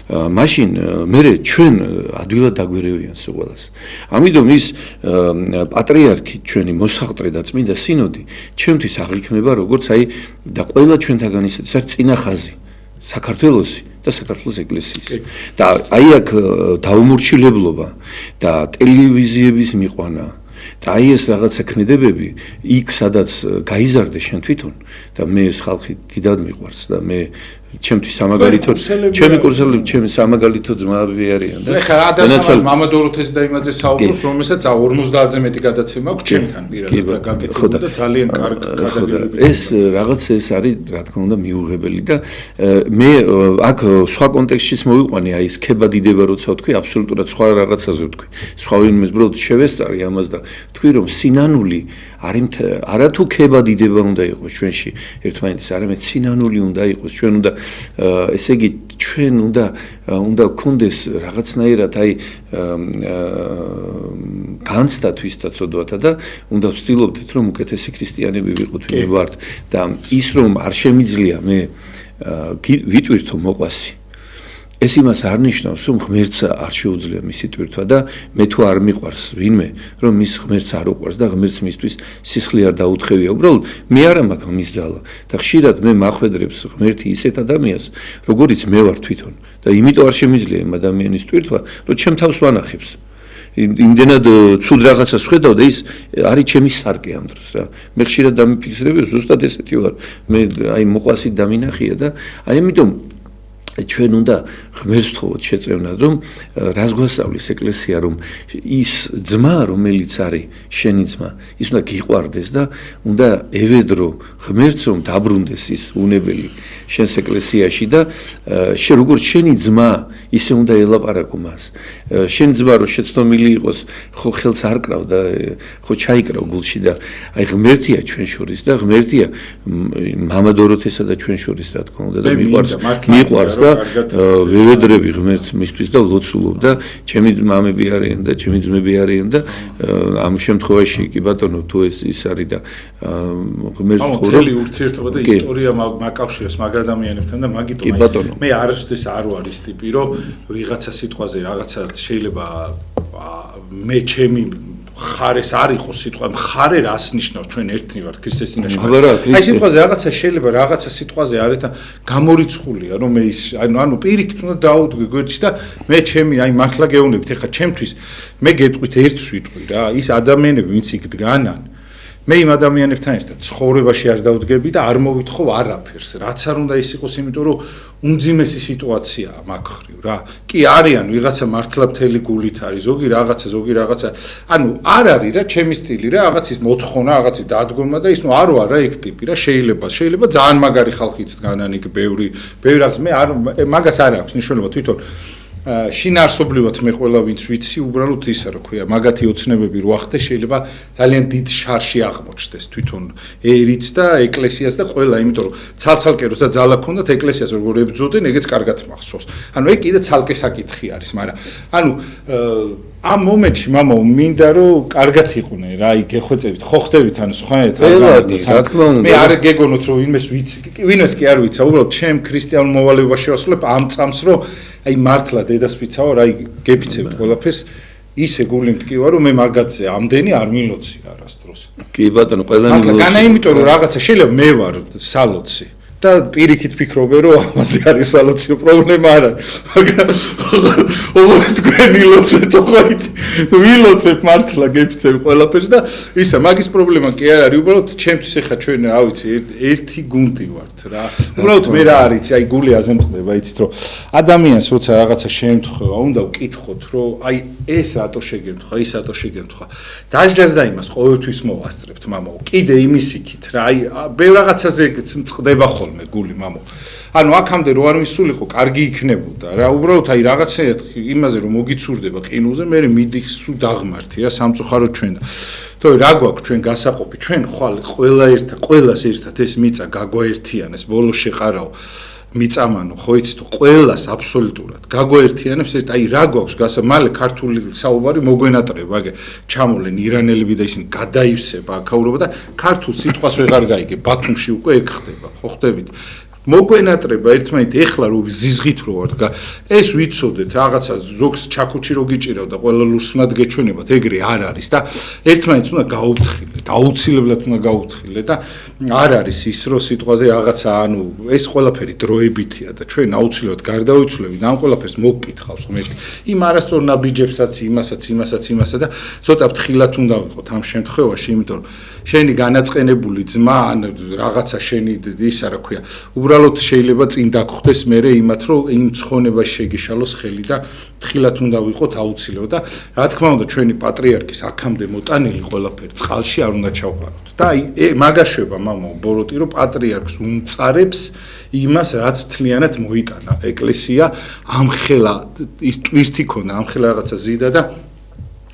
მაშინ მე ჩვენ ადვილად დაგვირევიან სულ. ამიტომ ის პატრიარქი, ჩვენი მოსახტრე და წმინდა სინოდი, ჩვენთვის აღიქმება როგორც აი და ყველა ჩვენთაგან ისეთი წინახაზი საქართველოსი და საქართველოს ეკლესიის. და აი აქ დაუმორჩილებლობა და ტელევიზიების მიყვანა და აი ეს რაღაცა ქმედებები იქ სადაც გაიზარდე შენ თვითონ და მე ეს ხალხი დიდად მიყვარს და მე ჩემთვის სამაგალითო ჩემი კურსელები ჩემი სამაგალითო ძმები არიან და ეხლა ადასამალ მამა დოროთეს და იმაზე საუბრობს რომელსაც 50-ზე მეტი გადაცემა აქვს ჩემთან პირადად გაკეთებული და ძალიან კარგი გადაგებები ეს რაღაც ეს არის რა თქმა უნდა მიუღებელი და მე აქ სხვა კონტექსტშიც მოვიყვანე აი ეს ქება დიდება როცა ვთქვი აბსოლუტურად სხვა რაღაცაზე ვთქვი სხვა ვინმეს ბროდ შევესწარი ამას და ვთქვი რომ სინანული არის არა თუ ქება დიდება უნდა იყოს ჩვენში ერთმანეთის არამედ სინანული უნდა იყოს ჩვენ უნდა ესე იგი ჩვენ უნდა გქონდეს რაღაცნაირად აი განცდა თვისდაცოდვათა და უნდა ვცდილობდეთ რომ უკეთესი ქრისტიანები ვიყოთ ვინმე ვართ და ის რომ არ შემიძლია მე ვიტვირთო მოყვასი ეს იმას არ ნიშნავს რომ ღმერთს არ შეუძლია მისი ტვირთვა და მე თუ არ მიყვარს ვინმე რომ მის ღმერთს არ უყვარს და ღმერთს მისთვის სისხლი არ დაუთხევია უბრალოდ მე არ მაქვს მის ძალა და ხშირად მე მახვედრებს ღმერთი ისეთ ადამიანს როგორიც მე ვარ თვითონ და იმიტომ არ შემიძლია იმ ადამიანის ტვირთვა რომ ჩემ თავს ვანახებს იმდენად ცუდ რაღაცას ხედავ და ის არის ჩემი სარკე ამ დროს რა მე ხშირად დამიფიქსირებ ზუსტად ესეთი ვარ მე აი მოყვასით დამინახია და აი ამიტომ ჩვენ უნდა ღმერთს თხოვოთ შეწევნად რომ რას გვასწავლის ეკლესია რომ ის ძმა რომელიც არის შენი ძმა ის უნდა გიყვარდეს და უნდა ევედრო ღმერთს რომ დაბრუნდეს ის უნებელი შენს ეკლესიაში და შენ როგორც შენი ძმა ისე უნდა ელაპარაკო მას შენ ძმა რომ შეცდომილი იყოს ხო ხელს არ კრავ და ხო ჩაიკრავ გულში და აი ღმერთია ჩვენ შორის და ღმერთია მამა დოროთესა და ჩვენ შორის რა თქმა უნდა და მიყვარს და ვევედრები ღმერთს მისთვის და ლოცულობ და ჩემი მამები არიან და ჩემი ძმები არიან და ამ შემთხვევაში კი ბატონო თუ ეს ის არის და ღმერთს თორემ ურთიერთობა და ისტორია მაკავშირებს მაგ ადამიანებთან და მაგიტომ მე არასოდეს არ ვარ ის ტიპი რომ ვიღაცა სიტყვაზე რაღაცა შეიძლება მე ჩემი ხარეს არ იყოს სიტყვა ხარე რას ნიშნავს ჩვენ ერთნი ვართ ქრისტეს წინაშე აი სიტყვაზე რაღაცა შეიძლება რაღაცა სიტყვაზე არის და გამორიცხულია რომ მე ის ანუ პირიქით უნდა დაუდგე გვერდში და მე ჩემი აი მართლა გეუბნებით ეხლა ჩემთვის მე გეტყვით ერთს ვიტყვი რა ის ადამიანები ვინც იქ დგანან მე იმ ადამიანებთან ერთად ცხოვრებაში არ დავდგები და არ მოვითხოვ არაფერს რაც არ უნდა ის იყოს იმიტომ რომ უმძიმესი სიტუაციაა მაგ ხრივ რა კი არიან ვიღაცა მართლა მთელი გულით არის ზოგი რაღაცა ანუ არ არის რა ჩემი სტილი რა რაღაცის მოთხოვნა რაღაცის დადგომა და ის ნუ არ ვარ რა ეგ ტიპი რა შეიძლება ძალიან მაგარი ხალხიც დგანან იქ ბევრი რაღაც მე არ მაგას არ აქვს ნიშნულობა თვითონ შინაარსობრივად მე ყველა ვინც ვიცი უბრალოდ ისა რა ქვია მაგათი ოცნებები რო ახდე შეიძლება ძალიან დიდ შარში აღმოჩნდეს თვითონ ერიც და ეკლესიას და ყველა იმიტომ რომ ცალ-ცალკე როცა ძალა ქონდათ ეკლესიას როგორ ებრძოდნენ ეგეც კარგად მახსოვს ანუ ეგ კიდე ცალკე საკითხი არის მაგრამ ანუ ამ მომენტში მამა მინდა რომ კარგად იყვნენ რა აი გეხვეწებით ხო ხდებით ანუ სხვანაირად რა თქმა უნდა მე არ გეგონოთ რომ ვინმეს კი არ ვიცა უბრალოდ ჩემ ქრისტიანულ მოვალეობაში ვასრულებ ამ წამს რომ აი მართლა დედასპიცაო რა გეფიცებთ ყველაფერს ისე გული მткиვა რომ მე მაგათზე ამდენი არ მილოცი არასდროს კი ბატონო ყველანი მართლა განა იმიტომ რომ რაღაცა შეიძლება მე ვარ სალოცი და პირიქით ფიქრობე რომ ამაზე არის სალოციო პრობლემა არ არის მაგრამ ოღონდ თქვენი ლოცეთ ოღონდ ვილოცებ მართლა გეფიცებ ყველაფერს და ისა მაგის პრობლემა კი არ არის უბრალოდ ჩემთვის ეხა ჩვენ რა ვიცი ერთი გუნდი ვართ რა უბრალოდ მე რა არის აი გული აზემწყდება იცით რომ ადამიანს როცა რაღაცა შემთხვევა უნდა ვკითხოთ რომ აი ეს რატო შეგემთხვა ის რატო შეგემთხვა დაჟჯას და იმას ყოველთვის მოვასწრებთ მამაო კიდე იმის იქით რა აი ბევრ რაღაცაზე წყდება ხოლმე ხოლმე გული მამო. ანუ აქამდე რო არ მისულიყო, კარგი იქნებოდა რა. უბრალოდ აი რაღაცეად იმაზე რომ მოგიცურდება ყინულზე, მე მიდის სულ დაღმართია სამწუხაროდ ჩვენ და თორე რა გვაქვს ჩვენ გასაყოფი, ჩვენ ხვალ ყველას ერთად ეს მიწა გაგვაერთიანეს, ბოლოს შეყარაო მიწამანო ხო იცით ყველას აბსოლუტურად გაგვაერთიანებს ერთ აი რა გვაქვს მალე ქართული საუბარი მოგვენატრება აგე ჩამოლენ ირანელები და ისინი გადაივსება აქაურობა და ქართულ სიტყვას ვეღარ გაიგე ბათუმში უკვე ეგ ხდება ხო ხდებით მოგვენატრება ერთმანეთ ეხლა რო ზიზღით რო ვარ ეს ვიცოდეთ რაღაცა ზოგს ჩაქუჩი რო გიჭირავდა ყველა ლურს უნდა გეჩვენებათ ეგრე არ არის და ერთმანეთს უნდა გაუფრთხილეთ აუცილებლად უნდა გაუფრთხილეთ და არ არის ის რო სიტყვაზე რაღაცა ანუ ეს ყველაფერი დროებითია და ჩვენ აუცილებლად გარდავიცვლებით ამ ყველაფერს მოგკითხავს ღმერთი იმ არასწორ ნაბიჯებსაც იმასაც და ცოტა ფრთხილად უნდა ვიყოთ ამ შემთხვევაში იმიტომ რომ შენი განაწყენებული ძმა ან რაღაცა შენი ისა რა ქვია უბრალოდ შეიძლება წინ დაგხვდეს მერე იმათ რომ იმ ცხონებას შეგიშალოს ხელი და თხილად უნდა ვიყოთ აუცილებლად და რა თქმა უნდა ჩვენი პატრიარქის აქამდე მოტანილი ყველაფერი წყალში არ უნდა ჩავყაროთ და აი მაგაშვება მამა ბოროტი რომ პატრიარქს უმწარებს იმას რაც თლიანად მოიტანა ეკლესია ამხელა ის ტვირთი ქონა ამხელა რაღაცა ზიდა და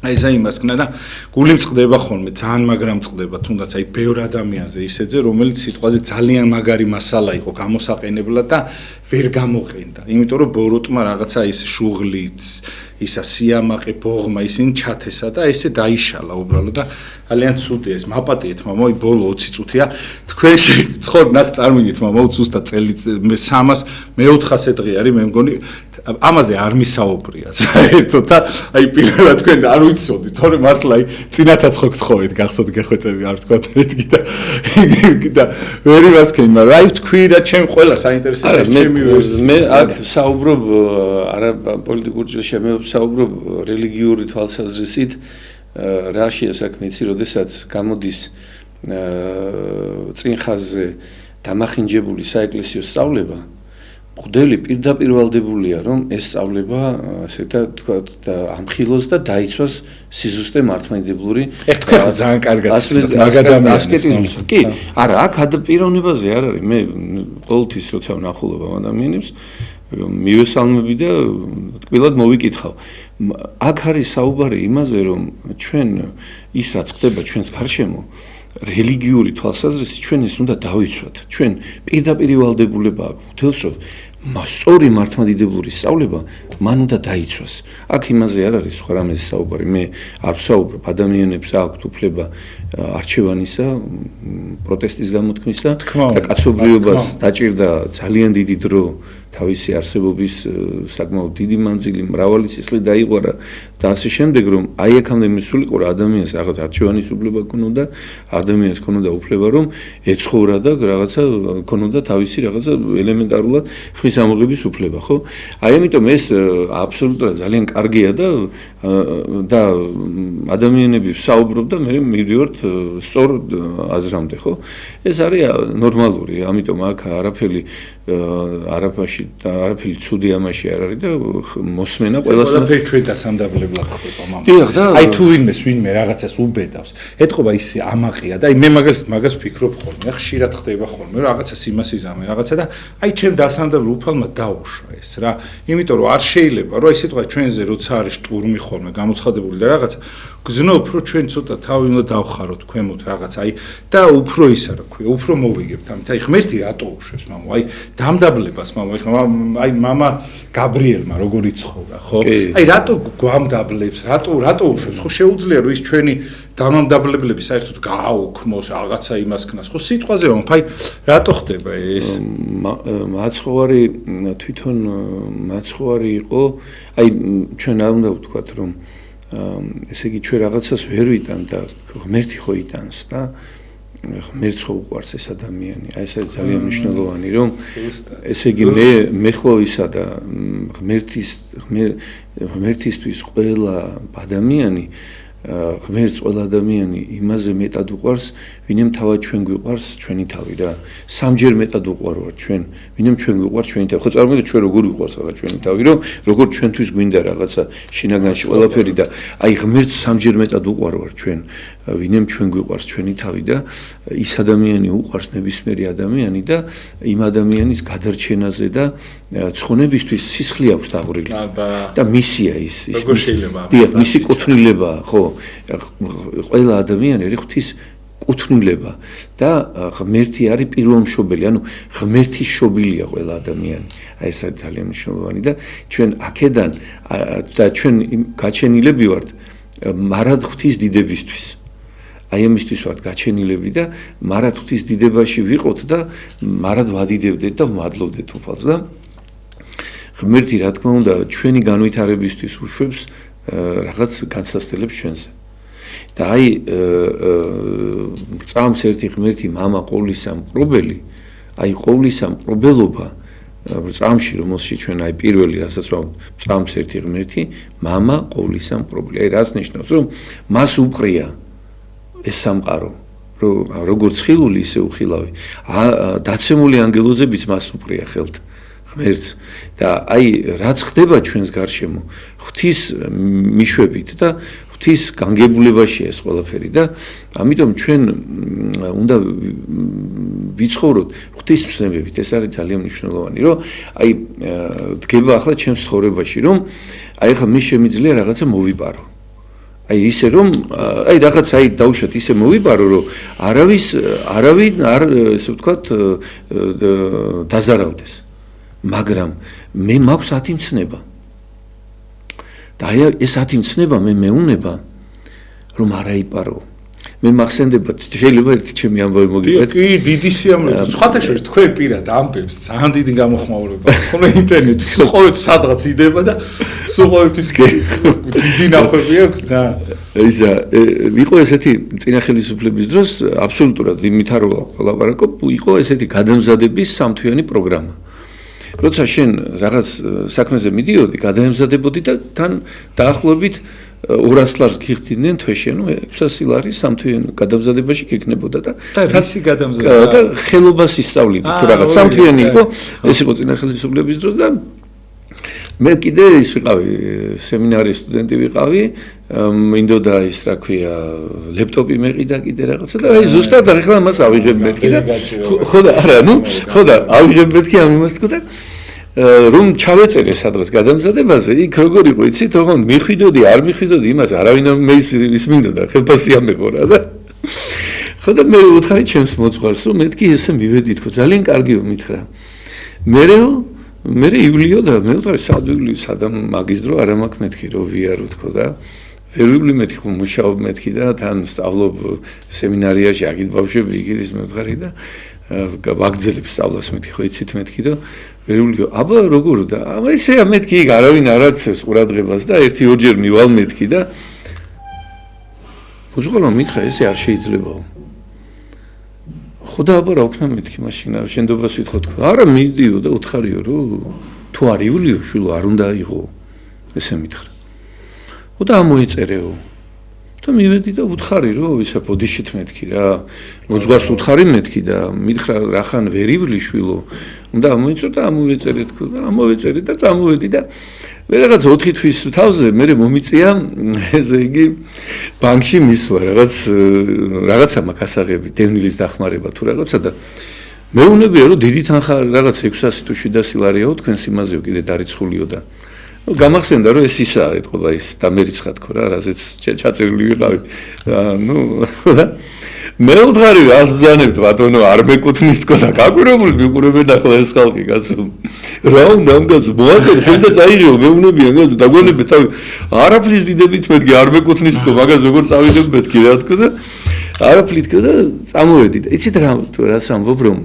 აი საიმას ქნა და გული მწყდება ხოლმე ძალიან მაგრამ მწყდება თუნდაც აი ბევრ ადამიანზე ისეთზე რომელიც სიტყვაზე ძალიან მაგარი მასალა იყო გამოსაყენებლად და ვერ გამოყენდა იმიტომ რომ ბოროტმა რაღაცა ის შუღლით ისა სიამაყე ბოღმა ისინი ჩათესა და ესე დაიშალა უბრალოდ და ძალიან ცუდია ეს მაპატიეთ მამა ბოლო 20 წუთია თქვენ ცხოვრნახ წარმოგიდგენთ მამა ზუსტად წელიწ 300-400 დღე არის მე მგონი ამაზე არ მისაუბრია საერთოდ და აი პირველად თქვენ არ ვიცოდით თორე მართლა აი წინათაც ხო გთხოვეთ გახსოვთ გეხვეწები არ თქვა მეთქი და ვერ იმასქენ მაგრამ აი თქვი რა ჩემ ყველა საინტერესოა ჩემი მე აქ საუბრობ არა პოლიტიკურ ჭრილში მე საუბრობ რელიგიური თვალსაზრისით რაშია საქმე იცი როდესაც გამოდის წინ ხაზზე დამახინჯებული საეკლესიო სწავლება მღვდელი პირდაპირ ვალდებულია რომ ეს სწავლება ასე თქვა და ამხილოს და დაიცვას სიზუსტე მართლმადიდებლური ეგ თქვა ძალიან კარგად ასკეტიზმის კი არა აქ პიროვნებაზე არ არის მე ყოველთვის როცა ვნახულობ ამ ადამიანებს მივესალმები და ტკბილად მოვიკითხავ აქ არის საუბარი იმაზე რომ ჩვენ ის რაც ხდება ჩვენს გარშემო რელიგიური თვალსაზრისით ჩვენ ეს უნდა დავიცვათ ჩვენ პირდაპირ ვალდებულება აქვს თელს რომ სწორი მართლმადიდებლური სწავლება მან უნდა დაიცვას აქ იმაზე არ არის სხვა რამეზე საუბარი მე არ ვსაუბრობ ადამიანებს აქვთ უფლება არჩევანისა პროტესტის გამოთქმისა და კაცობრიობას დაჭირდა ძალიან დიდი დრო თავისი არსებობის საკმაოდ დიდი მანძილი მრავალი სისხლი დაიღვარა და ასე შემდეგ რომ აი აქამდე მისულიყო რა ადამიანს რაღაც არჩევანის უფლება ქონოდა ადამიანს ქონოდა უფლება რომ ეცხოვრა და რაღაცა ქონოდა თავისი რაღაცა ელემენტარულად ხმის ამოღების უფლება ხო აი ამიტომ ეს აბსოლუტურად ძალიან კარგია და ადამიანები საუბრობ და მე მივდივართ სწორ აზრამდე ხო ეს არის ნორმალური ამიტომ აქ არაფერი ცუდი ამაში არ არის და მოსმენა ყველას ყველაფერი ჩვენ დასამდაბლებლად ხდება მამა. დიახ და აი თუ ვინმე რაღაცას უბედავს. ეთყობა ის ამაყია და აი მე მაგას ფიქრობ ხოლმე. ხშირად ხდება ხოლმე რაღაცას იმას იზამე რაღაცა და აი ჩემ დასამდაბლ უფალმა დაუშვა ეს რა. იმიტომ რომ არ შეიძლება რომ აი სიტყვა ჩვენზე როცა არის შტურმი ხოლმე გამოცხადებული და რაღაცა გზნობ რომ ჩვენ ცოტა თავი უნდა დავხაროთ ქვემოთ რაღაც აი და უფრო ისა რა ქვია უფრო მოვიგებთ ამით აი ღმერთი რატო უშვებს მამა აი დამდაბლებას მამა აი მამა გაბრიელმა როგორ იცხოვდა ხო აი რატო გვამდაბლებს რატო უშვებს ხო შეუძლია რომ ის ჩვენი დამამდაბლებლები საერთოდ გააუქმოს რაღაცა იმას ქნას ხო სიტყვაზე ვამბობ აი რატო ხდება ეს მაცხოვარი თვითონ მაცხოვარი იყო აი ჩვენ არ უნდა ვთქვათ რომ ესე იგი ჩვენ რაღაცას ვერ ვიტან და ღმერთი ხო იტანს და ღმერთს ხო უყვარს ეს ადამიანი აი ეს ძალიან მნიშვნელოვანი რომ ესე იგი მე ხო ისა და ღმერთისთვის ყველა ადამიანი ღმერთს ყველა ადამიანი იმაზე მეტად უყვარს, ვინემ თავად ჩვენ გვიყვარს ჩვენი თავი რა. სამჯერ მეტად უყვარვართ ჩვენ, ვინემ ჩვენ გვიყვარს ჩვენი თავი. ხო წარმოვიდგინეთ ჩვენ როგორ გვიყვარს რაღაც ჩვენი თავი, რომ როგორ ჩვენთვის გვინდა რაღაცა შინაგანში ყველაფერი და აი ღმერთს სამჯერ მეტად უყვარვართ ჩვენ, ვინემ ჩვენ გვიყვარს ჩვენი თავი და ის ადამიანი უყვარს ნებისმიერი ადამიანი და იმ ადამიანის გადარჩენაზე და ცხონებისთვის სისხლი აქვს დაღვრილი. და მისია ის მისი კუთვნილება, ხო, ყველა ადამიანი არის ღვთის კუთვნილება და ღმერთი არის პირველმშობელი, ანუ ღმერთის შობილია ყველა ადამიანი. აი ეს არის ძალიან მნიშვნელოვანი და ჩვენ აქედან და ჩვენ გაჩენილები ვართ მარად ღვთის დიდებისთვის. აი ამისთვის ვართ გაჩენილები და მარად ღვთის დიდებაში ვიყოთ და მარად ვადიდებდეთ და ვმადლობდეთ უფალს და ღმერთი რა თქმა უნდა ჩვენი განვითარებისთვის უშვებს რაღაც განსასწრებს ჩვენზე. და აი წამს ერთი ღმერთი მამა ყოვლისა მყრობელი, აი ყოვლისა მყრობელობა წამში რომელშიც ჩვენ აი პირველი რასაც წამს ერთი ღმერთი მამა ყოვლისა მყრობელი. აი რას ნიშნავს, რომ მას უყრია ეს სამყარო, როგორც ხილული ისე უხილავი. დაცემული ანგელოზებიც მას უყრია ხელთ. ღმერთს და აი რაც ხდება ჩვენს გარშემო ღვთის მიშვებით და ღვთის განგებულებაში ეს ყველაფერი და ამიტომ ჩვენ უნდა ვიცხოვროთ ღვთის მცნებებით. ეს არის ძალიან მნიშვნელოვანი, რომ აი დგება ახლა ჩემს ცხოვრებაში, რომ აი ახლა მე შემიძლია რაღაცა მოვიპარო. აი ისე რომ აი რაღაც აი დავუშვათ ისე მოვიპარო, რომ არავინ არ ესე ვთქვათ დაზარავდეს. მაგრამ მე მაქვს 10 მცნება. და აი ეს 10 მცნება მე მეუნება რომ არ აიპარო. მე მახსენდება შეიძლება ერთი ჩემი ამბავი მოგიყვეთ. კი, დიდი სიამოვნებაა. სხვათა შორის თქვენ პირად ამბებს ძალიან დიდი გამოხმაურება. ხოლმე ინტერნეტში ყოველთვის სადღაც იდება და სულ ყოველთვის დიდი ნახვები აქვს და ისა იყო ესეთი წინა ხელისუფლების დროს აბსოლუტურად იმით არ ვლაპარაკობ, იყო ესეთი გადამზადების სამთვიანი პროგრამა. როცა შენ რაღაც საქმეზე მიდიოდი, გადაემზადებოდი და თან დაახლოებით 200 ლარს გიხდიდნენ თვეში, ანუ 600 ლარი სამთვიანი გადამზადებაში გეკნებოდა და რისი გადამზადება და ხელობას ისწავლიდი თუ რაღაც სამთვიანი იყო, ეს იყო წინა ხელისუფლების დროს და მე კიდე ის ვიყავი, სემინარის სტუდენტი ვიყავი, მინდოდა ის რა ქვია, ლეპტოპი მეყიდა კიდე რაღაცა და აი ზუსტად ახლა მას ავიღებ მეთქი და ხო და არა, ნუ ხო და ავიღებ მეთქი ამ იმას თქო და რომ ჩავეწერე სადღაც გადამზადებაზე, იქ როგორ იყო, იცით, ოღონდ მიხვიდოდი, არ მიხვიდოდი იმას, არავინ მე ის მინდოდა, ხელფასი ამეყარა და ხო და მე ვუთხარი ჩემს მოძღვარს, რომ მეთქი ესე მივედი თქო, ძალიან კარგიო მითხრა. მე იულიო და მე ვთქვი სადამ მაგის დრო არ მაქვს მეთქი რო ვიარო თქო და ვერ ვიბლი მეთქი ხომ მუშაობ მეთქი და თან სწავლობ სემინარიაში აგით ბავშვები იქით მე ვთქვი და ვაგრძელებ სწავლას მეთქი ხო იცით მეთქი და ვერ ვიბლიო აბა როგორ და აბა ისეა მეთქი იქ არავინ არ აქცევს ყურადღებას და 1-2 მივალ მეთქი და უძღოლო მითხრა ესე არ შეიძლებაო ხო და აბა რა ვქნა მეთქი მაშინ შენდობას ვითხოვ თქო არა მიდიო და უთხარიო რომ თუ არ ივლიო შვილო არ უნდა აიღო ესე მითხრა ხო და ამოიწერეო და მივედი და უთხარი რომ ისა ბოდიშით მეთქი რა მოძღვარს უთხარი მეთქი და მითხრა რახან ვერ ივლი შვილო უნდა ამოიწერ და ამოვეწერე თქო და ამოვეწერე და წამოვედი და მე რაღაც 4 თვის თავზე მე მომიწია ესე იგი ბანკში მისვლა რაღაცა მაქვს ასაღები დევნილის დახმარება თუ რაღაცა და მეუნებია რომ დიდი თანხა რაღაც 600 თუ 700 ლარიაო თქვენს იმაზეო კიდე დარიცხულიო და გამახსენდა რომ ეს ისაა ეთქობა ის დამერიცხა თქო რა რაზეც ჩაწერილი ვიყავი ნუ და მე ვთქვი რას ბრძანებთ ბატონო არ მეკუთვნის თქო და გაკვირებული მიყურებენ ახლა ეს ხალხი კაცო რა უნდა ამგაზო მოაწერ შენ და წაიღიო მეუნებიან გაზო დაგვანებეთ თავი არაფრის დიდებით მეთქი არ მეკუთვნის თქო მაგას როგორ წავიდებ მეთქი რა თქო და არაფრით თქო და წამოვედი და იცით რას ამბობ რომ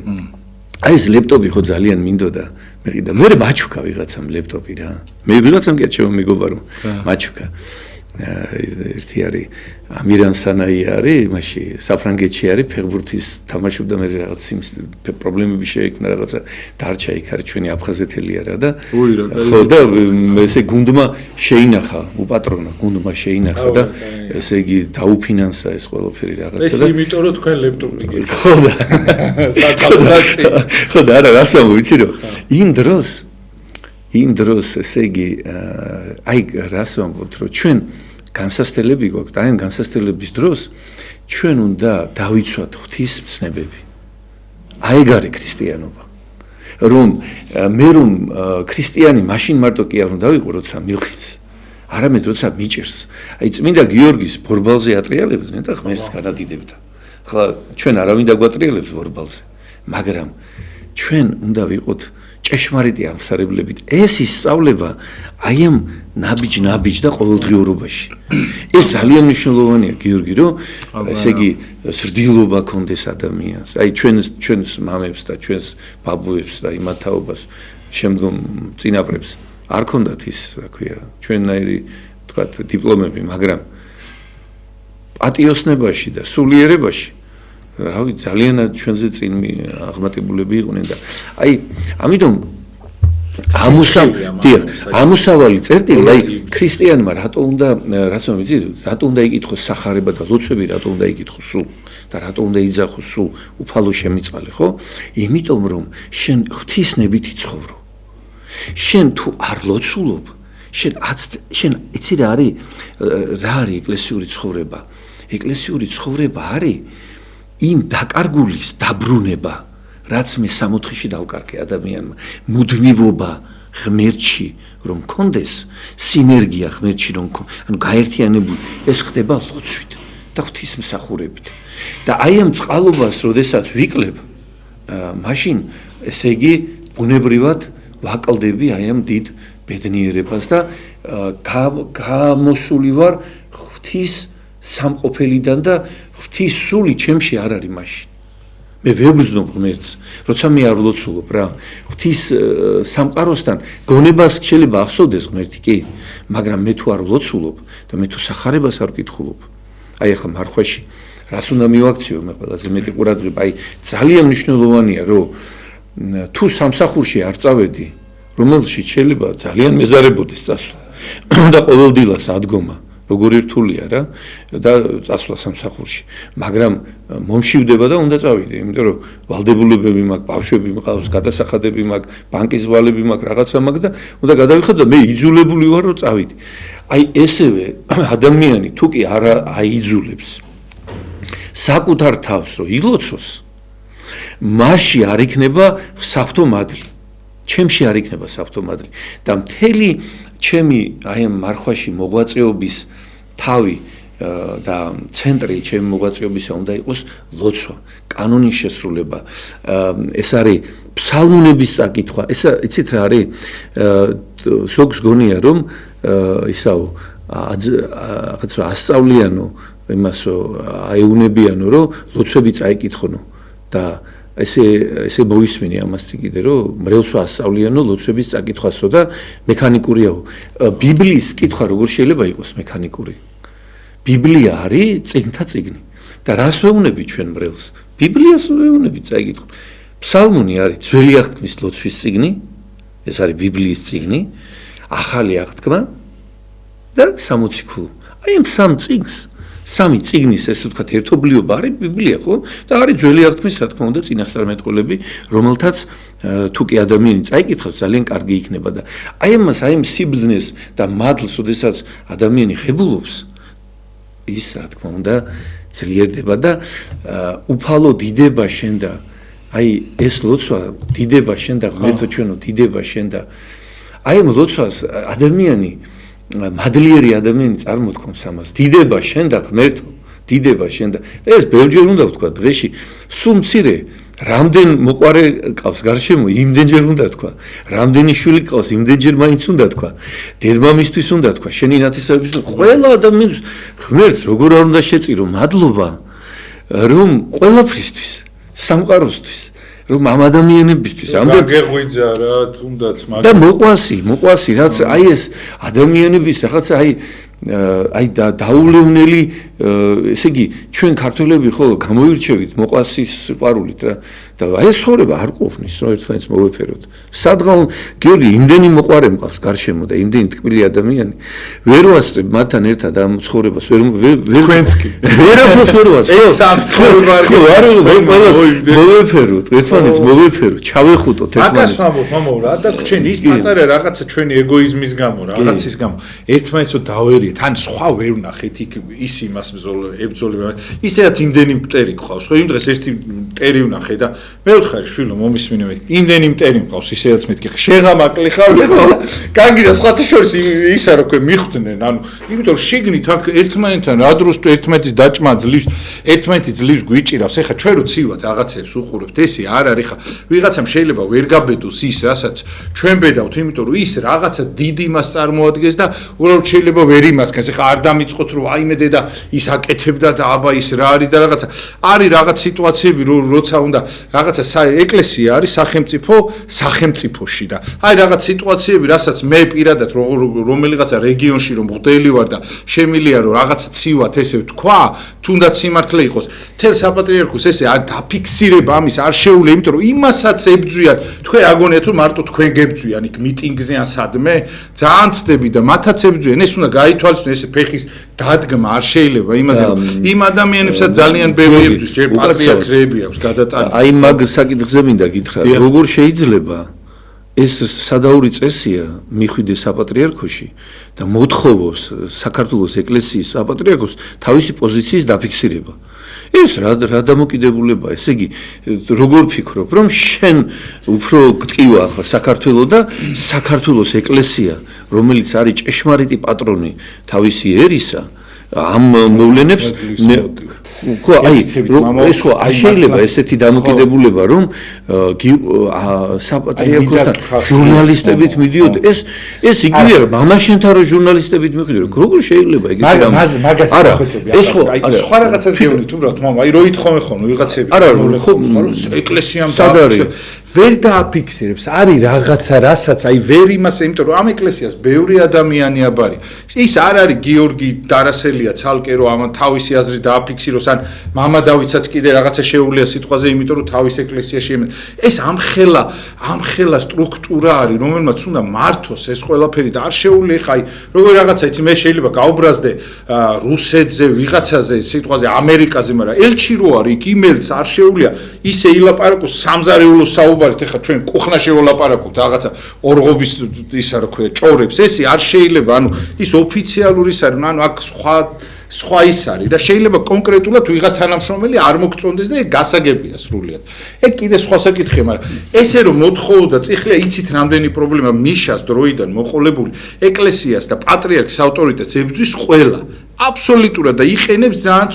აი ეს ლეპტოპი ხო ძალიან მინდოდა მე მაჩუკა ვიღაცამ ლეპტოპი რა მე ვიღაცამ კი ჩემო მეგობა რომ მაჩუკა ერთი არის ამირან სანაი არის, იმაში საფრანგეთში არის, ფეხბურთის თამაშობდა, მე რაღაც იმის პრობლემები შეექმნა, რაღაცა დარჩა იქ არის ჩვენი აფხაზეთელი არა და ხო და ესე გუნდმა შეინახა, უპატრონო გუნდმა შეინახა და ესე იგი დაუფინანსა ეს ყველაფერი რაღაცა და ეს იმიტომ რომ თქვენ ლეპტოპი გიყავთ. ხო და საკალკულაცი. ხო და არა რას ვიცი რომ იმ დროს ესე იგი აი რას ვამბობთ რომ ჩვენ განსასწრებელი გვაქვს და აი განსასწრებლების დროს ჩვენ უნდა დავიცვათ ღვთის ცნებები. აი ეგ არის ქრისტიანობა. რომ ქრისტიანი მაშინ მარტო კი არ უნდა ვიყო როცა მილხის. არამედ როცა მიჭერს. აი წმინდა გიორგის ბორბალზე ატრიალებდნენ და ღმერთს განადიდებდა. ხლა ჩვენ არავინ დაგვატრიალებს ბორბალზე, მაგრამ ჩვენ უნდა ვიყოთ ჭეშმარიტი ამსარებლებით. ეს ისწავლება აი ამ ნაბიჯ და ყოველდღიურობაში. ეს ძალიან მნიშვნელოვანია გიორგი, რომ ესე იგი ზრდილობა კონდეს ადამიანს. აი ჩვენს მამებს და ჩვენს ბაბუებს და იმათაობას შემდგომ წინაპრებს არ ქონდათ ის, რა ქვია, ჩვენნაირი თქვათ დიპლომები, მაგრამ პატიოსნებაში და სულიერებაში რავი ძალიანად ჩვენზე წინ აღმატებულები იყვნენ და აი ამიტომ ამუსავალი წერტილი აი ქრისტიანმა რატო უნდა რაც მომიცი რატო უნდა იკითხოს სახარება და ლოცვები რატო უნდა იკითხოს სულ და რატო უნდა იძახოს სულ უფალო შემიწყალე ხო იმიტომ რომ შენ ღვთისნებით იცხოვრო შენ თუ არ ლოცულობ შენ იცი რა არის ეკლესიური ცხოვრება არის იმ დაკარგულის დაბრუნება, რაც მე 60-ში დავკარგე ადამიანმა, მუდმივობა ღმერთში რომ კონდეს, სინერგია ღმერთში რომ ანუ გაერთიანებული, ეს ხდება ლოცვით და ღვთისმსახურებით. და აი ამ წყალობას, როდესაც ვიკლებ, მაშინ ესე იგი ბუნებრივად ვაკლდები აი ამ დიდ ბედნიერებას და გამოსული ვარ ღვთის სამყოფელიდან და ღვთის სული ჩემში არ არის მაშინ. მე ვეგრძნობ ღმერთს, როცა მე არ ლოცულობ რა. ღვთის სამყაროსთან გონებას შეიძლება ახსოვდეს ღმერთი კი, მაგრამ მე თუ არ ლოცულობ და მე თუ სახარებას არ ვკითხულობ. აი ახლა მარხვაში რას უნდა მივაქციო მე ყველაზე მეტი ყურადღება, აი ძალიან მნიშვნელოვანია რომ თუ სამსახურში არ წავედი, რომელშიც შეიძლება ძალიან მეზარებოდეს წასვლა და ყოველდილას ადგომა როგორი რთულია რა და წასვლა სამსახურში მაგრამ მომშივდება და უნდა წავიდე იმიტომ რომ ვალდებულებები მაქვს ბავშვები მყავს გადასახადები მაქვს ბანკის ვალები მაქვს რაღაცა მაქვს და უნდა გადავიხადო მე იძულებული ვარ რომ წავიდე აი ესევე ადამიანი თუ კი არ აიძულებს საკუთარ თავს რომ ილოცოს მასში არ იქნება საფრთხო მადლი ჩემში არ იქნება საფრთხო მადლი და მთელი ჩემი აი ამ მარხვაში მოღვაწეობის თავი და ცენტრი ჩემი მოღვაწეობისა უნდა იყოს ლოცვა, კანონის შესრულება. ეს არის ფსალმუნების საკითხვა. ეს იცით რა არის? სოქს გონია რომ ისაო რაღაცა ასწავლიანო იმასო აეუნებიანო რომ ლოცვები წაიკითხონო და ესე მოისმინე ამას კიდე რომ მრევლსო ასწავლიანო ლოცვების წაკითხვასო და მექანიკურიაო ბიბლიის კითხვა როგორ შეიძლება იყოს მექანიკური ბიბლია არის წიგნთა წიგნი და რას ვეუბნები ჩვენ მრევლს ბიბლიას ვეუბნები წაიკითხო ფსალმუნი არის ძველი აღთქმის ლოცვის წიგნი ეს არის ბიბლიის წიგნი ახალი აღთქმა და 60 ქულუ აი ამ სამ წიგნს სამი წიგნის ესე ვთქვათ ერთობლიობა არის ბიბლია ხო და არის ძველი აღთქმის რა თქმა უნდა წინასწარმეტყველები რომელთაც თუ კი ადამიანი წაიკითხავს ძალიან კარგი იქნება და აი ამას აი ამ სიბზნეს და მადლს როდესაც ადამიანი ღებულობს ის რა თქმა უნდა ძლიერდება და უფალო დიდება შენ და აი ეს ლოცვა დიდება შენ და ღმერთო ჩვენო დიდება შენ და აი ამ ლოცვას ადამიანი მადლიერი ადამიანი წარმოთქვამს ამას დიდება შენ და ღმერთო დიდება შენ და ეს ბევრჯერ უნდა ვთქვა დღეში სულ მცირე რამდენ მოყარე ყავს გარშემო იმდენჯერ უნდა თქვა რამდენი შვილი ყავს იმდენჯერ მაინც უნდა თქვა დედმამისთვის უნდა თქვა შენი ნათესავების ყველა ადამიანს ღმერთს როგორ არ უნდა შეწირო მადლობა რომ ყველაფრისთვის სამყაროსთვის რომ ამ ადამიანებისთვის ამდენ გეღვიძა რა თუნდაც და მოყვასი რაც აი ეს ადამიანების რაღაცა აი აი დაულევნელი ესე იგი ჩვენ ქართველები ხო გამოირჩევით მოყვასის სიყვარულით რა და აი ეს ცხოვრება არ ყოფნის რომ ერთმანეთს მოვეფეროთ სადღაო გიორგი იმდენი მოყვარე მყავს გარშემო და იმდენი თკბილი ადამიანი ვერ ვასწრებ მათთან ერთად ამ ცხოვრებას ვერ თქვენც კი ვერაფერს ვერ ვასწრებ ეს ამ ცხოვრება არ მოვეფეროთ ერთმანეთს მოვეფეროთ ჩავეხუტოთ ერთმანეთს მაგას ვამბობ მამაო რა და ჩვენ ის პატარა რაღაცა ჩვენი ეგოიზმის გამო რაღაცის გამო ერთმანეთს დავერიეთ ან სხვა ვერ ვნახეთ იქ ის იმას ებრძოლება ისედაც იმდენი მტერი გყავს ხო იმ დღეს ერთი მტერი ვნახე და მე ვთხარი შვილო მომისმინე მე იმდენი მტერი მყავს ისედაც მეთქი შეღამაკლი ხარ ხო კაგიდა სხვათა შორის ისა რა ქვია მიხვდნენ ანუ იმიტომ რომ შიგნით აქ ერთმანეთთან რა დროს ერთმანეთის დაჭმა ძლივს ერთმანეთი ძლივს გვიჭირავს ეხა ჩვენ რო ცივად რაღაცებს უყურებთ ესე არ არის ხა ვიღაცამ შეიძლება ვერ გაბედოს ის რასაც ჩვენ ბედავთ იმიტომ რომ ის რაღაცა დიდი მას წარმოადგენს და უბრალოდ შეიძლება ვერ იმასკენს ეხა არ დამიწყოთ რომ აიმედე და ის აკეთებდა და აბა ის რა არის და რაღაცა არის რაღაც სიტუაციები როცა უნდა რაღაცა ეკლესია არის სახელმწიფოში და აი რაღაც სიტუაციები რასაც მე პირადად რომელიღაცა რეგიონში რომ მღვდელი ვარ და შემილია რომ რაღაცა ცივად ესე ვთქვა თუნდაც სიმართლე იყოს თელ საპატრიარქოს ესე არ დაფიქსირება ამის არ შეუძლია იმიტომ რომ იმასაც ებძვიან თქვენ აგონიათ რომ მარტო თქვენ გებძვიან იქ მიტინგზე ან სადმე ძალიან ცდები და მათაც ებძვიან ეს უნდა გაითვალისწინოს ესე ფეხის დადგმა არ შეიძლება იმაზე იმ ადამიანებსაც ძალიან ბევრი ებძვის ჯერ პატრიარქები აქვს გადატანილი აი მაგ საკითხზე მინდა გითხრა როგორ შეიძლება ეს სადაური წესია მიხვიდეს საპატრიარქოში და მოთხოვოს საქართველოს ეკლესიის საპატრიარქოს თავისი პოზიციის დაფიქსირება ეს რა დამოკიდებულებაა ესე იგი როგორ ფიქრობ რომ შენ უფრო გტკივა ახლა საქართველოს და საქართველოს ეკლესია რომელიც არის ჭეშმარიტი პატრონი თავისი ერისა ამ მოვლენებს ხო აი ეს ხო არ შეიძლება ესეთი დამოკიდებულება რომ საპატრიარქოსთან ჟურნალისტებით მიდიოდ ეს იგივეა რომ მამაშენთან რო ჟურნალისტებით მიდიოდ როგორ შეიძლება ეგეთი რამ მაგას ხოწები ეს ხო აი სხვა რაღაცას გეუბნით უბრალოდ მამა აი რო ითხოვე ხოლმე ვიღაცები არა ხო ეკლესიამ ვერ დააფიქსირებს არის რაღაცა რასაც აი ვერ იმასე იმიტომ რომ ამ ეკლესიას ბევრი ადამიანი აბარი ის არ არის გიორგი დარასელია ცალკე რომ ამ თავისი აზრი დააფიქსიროს ან მამა დავითსაც კიდე რაღაცა შეუულია სიტყვაზე იმიტომ რომ თავის ეკლესიაში ეს ამხელა სტრუქტურა არის რომელმაც უნდა მართოს ეს ყველაფერი და არ შეუძლია ხა აი როგორ რაღაცა იცი მე შეიძლება გაუბრაზდე რუსეთზე ვიღაცაზე სიტყვაზე ამერიკაზე მაგრამ ელჩი რო არის იქ იმელს არ შეუძლია ისე ილაპარაკოს სამზარეულო საუბარით ეხა ჩვენ კუხნაში ვლაპარაკობთ რაღაცა ორღობის ისა რა ქვია ჭორებს ესე არ შეიძლება ანუ ის ოფიციალური ის არის ანუ აქ სხვა ის არის და შეიძლება კონკრეტულად ვიღა თანამშრომელი არ მოგწონდეს და ეგ გასაგებია სრულიად. ეგ კიდე სხვა საკითხია, მაგრამ ესე რომ მოთხოვდა წიხლია იცით რამდენი პრობლემა მიშას დროიდან მოყოლებული ეკლესიას და პატრიარქის ავტორიტეტს ებრძვის ყველა. აბსოლუტურად და იყენებს ძალიან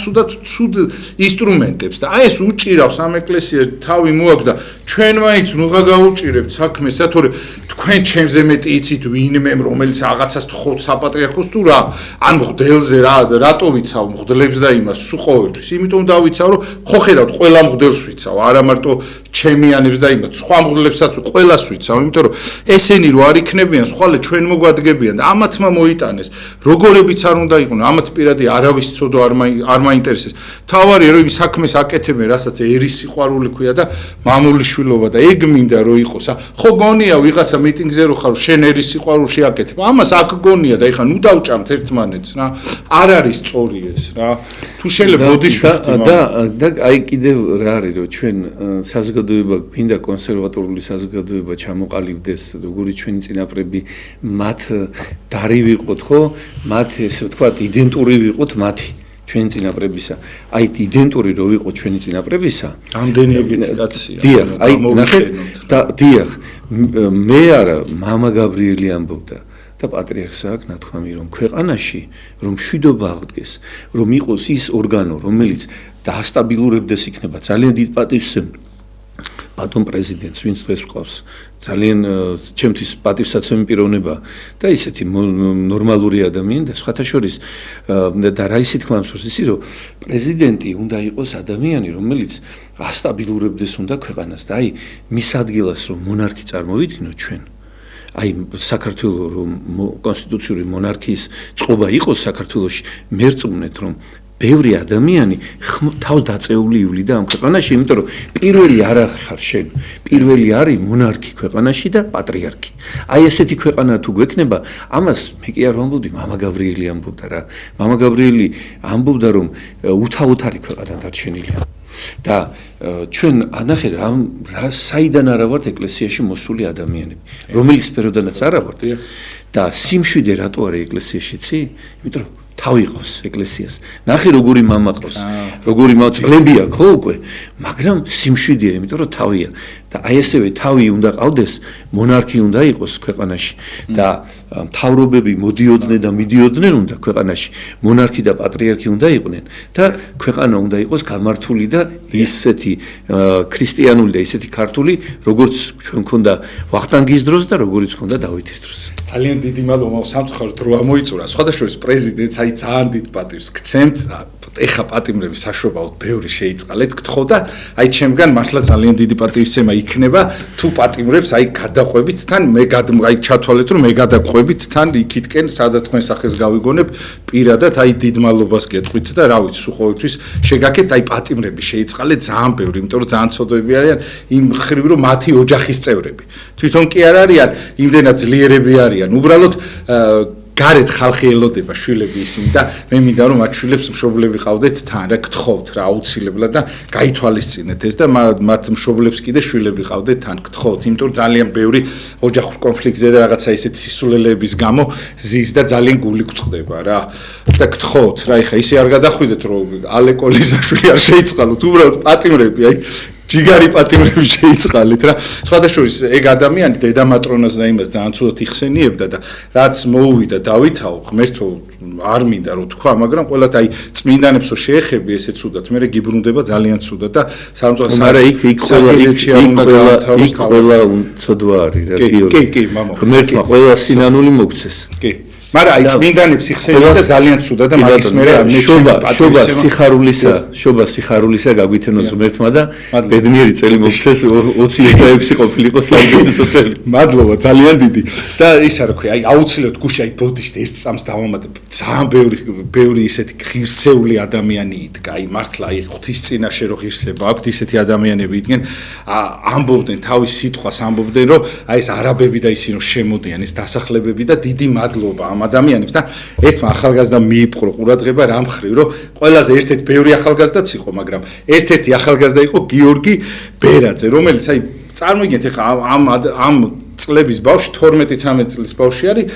ცუდ ინსტრუმენტებს და აი ეს უჭირავს ამ ეკლესიას თავი მოაქვს და ჩვენ მაინც ნუღა გაუჭირებთ საქმეს და თორე თქვენ ჩემზე მეტი იცით ვინმე რომელიც რაღაცას თხოვთ საპატრიარქოს თუ რა ან მღვდელზე რატო ვიცავ მღვდლებს და იმას სულ ყოველთვის იმიტომ დავიცავ რომ ხო ხედავთ ყველა მღვდელს ვიცავ არა მარტო ჩემიანებს და იმას სხვა მღვდლებსაც ყველას ვიცავ იმიტომ რომ ესენი რო არ იქნებიან სხვალე ჩვენ მოგვადგებიან და ამათმა მოიტანეს როგორებიც არ უნდა იყვნენ ამათ პირადი არავის ცოდო არ მაინტერესებს. თავარია რომ იმ საქმეს აკეთებენ, რასაც ერის სიყვარული ქვია და მამულიშვილობა და ეგ მინდა რომ იყოს. ხო გონია ვიღაცა მიტინგზე რო ხარ, შენ ერის სიყვარულში აკეთებ. ამას აქ გონია და ეხლა ნუ დავჭამთ ერთმანეთს რა. არ არის სწორი ეს რა. თუ შეიძლება ბოდიშვილი და აი კიდევ რა არის რომ ჩვენ საზოგადოება გვინდა კონსერვატორული საზოგადოება ჩამოყალიბდეს, როგორი ჩვენი წინაპრები მათ დარივიყოთ, ხო? მათ ესე ვთქვათ იდენტური ვიყოთ მათი ჩვენი წინაპრებისა. აი იდენტური რო ვიყოთ ჩვენი წინაპრებისა. ამდენი ედიკაცია. დიახ, აი ნახეთ და დიახ, მე არა მამა გაბრიელი ამბობდა და პატრიარქს აქვს ნათქვამი რომ ქვეყანაში რომ მშვიდობა აღდგეს, რომ იყოს ის ორგანო, რომელიც დაასტაბილურებდეს იქნება ძალიან დიდ პატივს ბატონ პრეზიდენტს, ვინც დღეს გვყავს, ძალიან ჩემთვის პატივსაცემი პიროვნება და ისეთი ნორმალური ადამიანი და სხვათა შორის და რა ისე თქმა მსურს ისი რომ პრეზიდენტი უნდა იყოს ადამიანი, რომელიც ასტაბილურებდეს უნდა ქვეყანას და აი მის ადგილას რომ მონარქი წარმოვიდგინოთ ჩვენ აი საქართველოს რომ კონსტიტუციური მონარქიის წყობა იყოს საქართველოში მერწმუნეთ რომ ბევრი ადამიანი თავს დაწეული ივლიდა ამ ქვეყანაში, იმიტომ რომ პირველი არ ხარ შენ, პირველი არის მონარქი ქვეყანაში და პატრიარქი. აი ესეთი ქვეყანა თუ გვექნება, ამას მე კი არ ვამბობდი, მამა გაბრიელი ამბობდა რა. მამა გაბრიელი ამბობდა რომ უთავოდ არის ქვეყანა დარჩენილი. და ჩვენ ანახე რა საიდან არა ვართ ეკლესიაში მოსული ადამიანები, რომელიც სფეროდანაც არა ვართ და სიმშვიდე რატო არის ეკლესიაში, იცი? იმიტომ რომ თავი ყავს ეკლესიას. ნახე როგორი მამა ყავს, როგორი წლები აქვს ხო უკვე, მაგრამ სიმშვიდეა, იმიტომ რომ თავია. და აი ესევე თავი უნდა ყავდეს, მონარქი უნდა იყოს ქვეყანაში და მთავრობები მოდიოდნენ და მიდიოდნენ უნდა ქვეყანაში, მონარქი და პატრიარქი უნდა იყვნენ და ქვეყანა უნდა იყოს გამართული და ისეთი ქრისტიანული და ისეთი ქართული, როგორც ჩვენ მქონდა ვახტანგის დროს და როგორც მქონდა დავითის დროს. ძალიან დიდი მადლობა სამწუხაროდ რო ამოიწურა. სხვადასხვა პრეზიდენტს აი ძალიან დიდ პატივს გცემთ. ეხა პატიმრების საშუალებად ბევრი შეიწყალეთ, გთხოვ და აი ჩემგან მართლა ძალიან დიდი პატივისცემა იქნება თუ პატიმრებს აი გადაყვებით თან მე აი ჩათვალეთ რომ მე გადაყვებით თან იქითკენ სადაც თქვენ სახეს გავიგონებ პირადად აი დიდ მადლობას გეტყვით და რა ვიცი სულ ყოველთვის შეგაქეთ აი პატიმრები შეიწყალეთ ძალიან ბევრი, იმიტომ რომ ძალიან ცოდვები არიან იმ ხრივ რომ მათი ოჯახის წევრები. თვითონ კი არ არიან იმდენად ძლიერები არიან, უბრალოდ გარეთ ხალხი ელოდება შვილები ისინი და მე მინდა რომ მათ შვილებს მშობლები ყავდეთ თან რა გთხოვთ რა აუცილებლად და გაითვალისწინეთ ეს და მათ მშობლებს კიდე შვილები ყავდეთ თან გთხოვთ იმიტომ რომ ძალიან ბევრი ოჯახურ კონფლიქტზე და რაღაცა ისეთი სისულელეების გამო ზის და ძალიან გული გვწყდება რა და გთხოვთ რა ეხა ისე არ გადახვიდეთ რომ ალეკოლიზაშვილი არ შეიწყალოთ უბრალოდ პატიმრები აი ჯიგარი პატიმრები შეიწყალეთ რა. სხვადასხვის ეგ ადამიანი დედამატრონას და იმას ძალიან ცუდად იხსენიებდა და რაც მოუვიდა დავითაო ღმერთო არ მინდა რომ თქვა, მაგრამ ყველათ აი წმინდანებსო შეეხები ესე ცუდად, მე გიბრუნდება ძალიან ცუდად და სამწუხაროდ მაგრამ იქ ყველა ცოდვა არის რა გიორგი. კი, მამა. ღმერთმა ყველა სინანული მოგცეს. კი. მაგრამ აი წმინდანებს იხსენიებდა ძალიან ცუდად და მაგის მერე შობა სიხარულისა გაგვითენოს ღმერთმა და ბედნიერი წელი მოგცეს 26 ყოფილიყო საუკეთესო წელი. მადლობა ძალიან დიდი. და ისა რა ქვია, აი აუცილებლად გუში აი ბოდიშტ ერთ წამს დავამატებ. ძალიან ბევრი ისეთი ღირსეული ადამიანი იდგა. აი მართლა აი ღვთის წინაშე რო ღირსება აქვთ ისეთი ადამიანები იდგენ, ამბობდნენ თავის სიტყვას ამბობდნენ რომ აი ეს არაბები და ისინი შემოდიან ეს დასახლებები და დიდი მადლობა ამ ადამიანებს და ერთმა ახალგაზრდა მიიპყრო ყურადღება რამ ხრივ რომ ყველაზე ერთ-ერთი ბევრი ახალგაზრდაც იყო, მაგრამ ერთ-ერთი ახალგაზრდა იყო გიორგი ბერაძე, რომელიც აი წარმოიდგინეთ ეხა ამ წლების ბავშვი 12-13 წლის ბავშვი არის,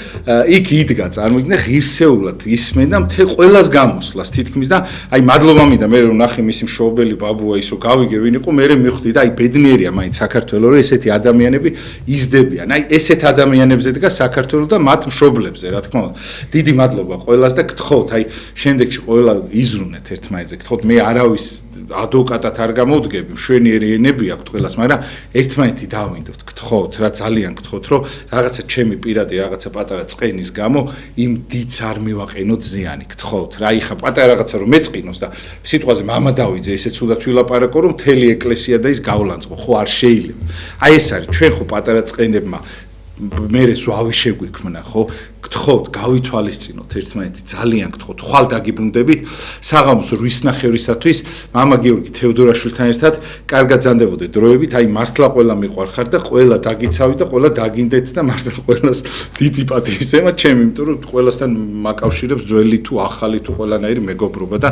იქ იდგა წარმოიდგინე ღირსეულად ისმენდა მთელ ყველას გამოსვლას თითქმის და აი მადლობა მინდა მე რომ ნახე მისი მშობელი ბაბუა ის რომ გავიგე ვინ იყო, მე მივხვდი და აი ბედნიერია მაინც საქართველოს რომ ესეთი ადამიანები იზრდებიან. აი ესეთ ადამიანებზე დგა საქართველოს და მათ მშობლებზე რა თქმა უნდა. დიდი მადლობა ყველას და გთხოვთ აი შემდეგში ყველა იზრუნეთ ერთმანეთზე. გთხოვთ მე არავის ადვოკატად არ გამოვდგები, მშვენიერი ენები აქვთ ყველას, მაგრამ ერთმანეთი დავინდოთ, გთხოვთ რა ძალიან გთხოვთ რომ რაღაცა ჩემი პირადი რაღაცა პატარა წყენის გამო იმ დიდს არ მივაყენოთ ზიანი, გთხოვთ რა იხა პატარა რაღაცა რომ მეწყინოს და სიტყვაზე მამა დავიძე ესე ცუდად ვილაპარაკო რომ მთელი ეკლესია და ის გავლანწყო, ხო არ შეიძლება. აი ეს არის ჩვენ ხო პატარა წყენებმა მერეს ვავი შეგვიქმნა ხო გთხოვთ გავითვალისწინოთ ერთმანეთი ძალიან გთხოვთ ხვალ დაგიბრუნდებით საღამოს 8:30-ისათვის მამა გიორგი თევდორაშვილთან ერთად კარგად ზანდებოდეთ დროებით აი მართლა ყველა მიყვარხარ და ყველა დაგიცავით და ყველა დაგინდეთ და მართლა ყველას დიდი პატივისცემა ჩემი იმიტომ რომ ყველასთან მაკავშირებს ძველი თუ ახალი თუ ყველანაირი მეგობრობა და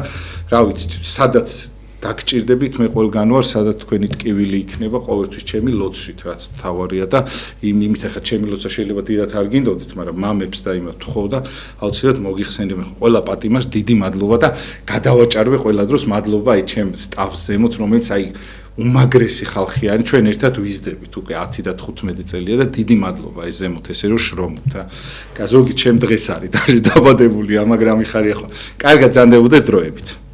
რა ვიცი სადაც დაგჭირდებით მე ყველგან ვარ სადაც თქვენი ტკივილი იქნება ყოველთვის ჩემი ლოცვით რაც მთავარია და იმით ახლა ჩემი ლოცვა შეიძლება დიდად არ გინდოდეთ მაგრამ მამებს და იმათ თხოვ და აუცილებლად მოგიხსენებენ ყველა პატიმარს დიდი მადლობა და გადავაჭარბე ყველა დროს მადლობა აი ჩემ სტაფს ზემოთ რომელიც აი უმაგრესი ხალხი არის ჩვენ ერთად ვიზდებით უკვე 10 და 15 წელია და დიდი მადლობა ეს ზემოთ ესე რომ შრომობთ რა ზოგი ჩემ დღეს არის და დაბადებული მაგრამ იხარი ახლა კარგად ზანდებოდეთ დროებით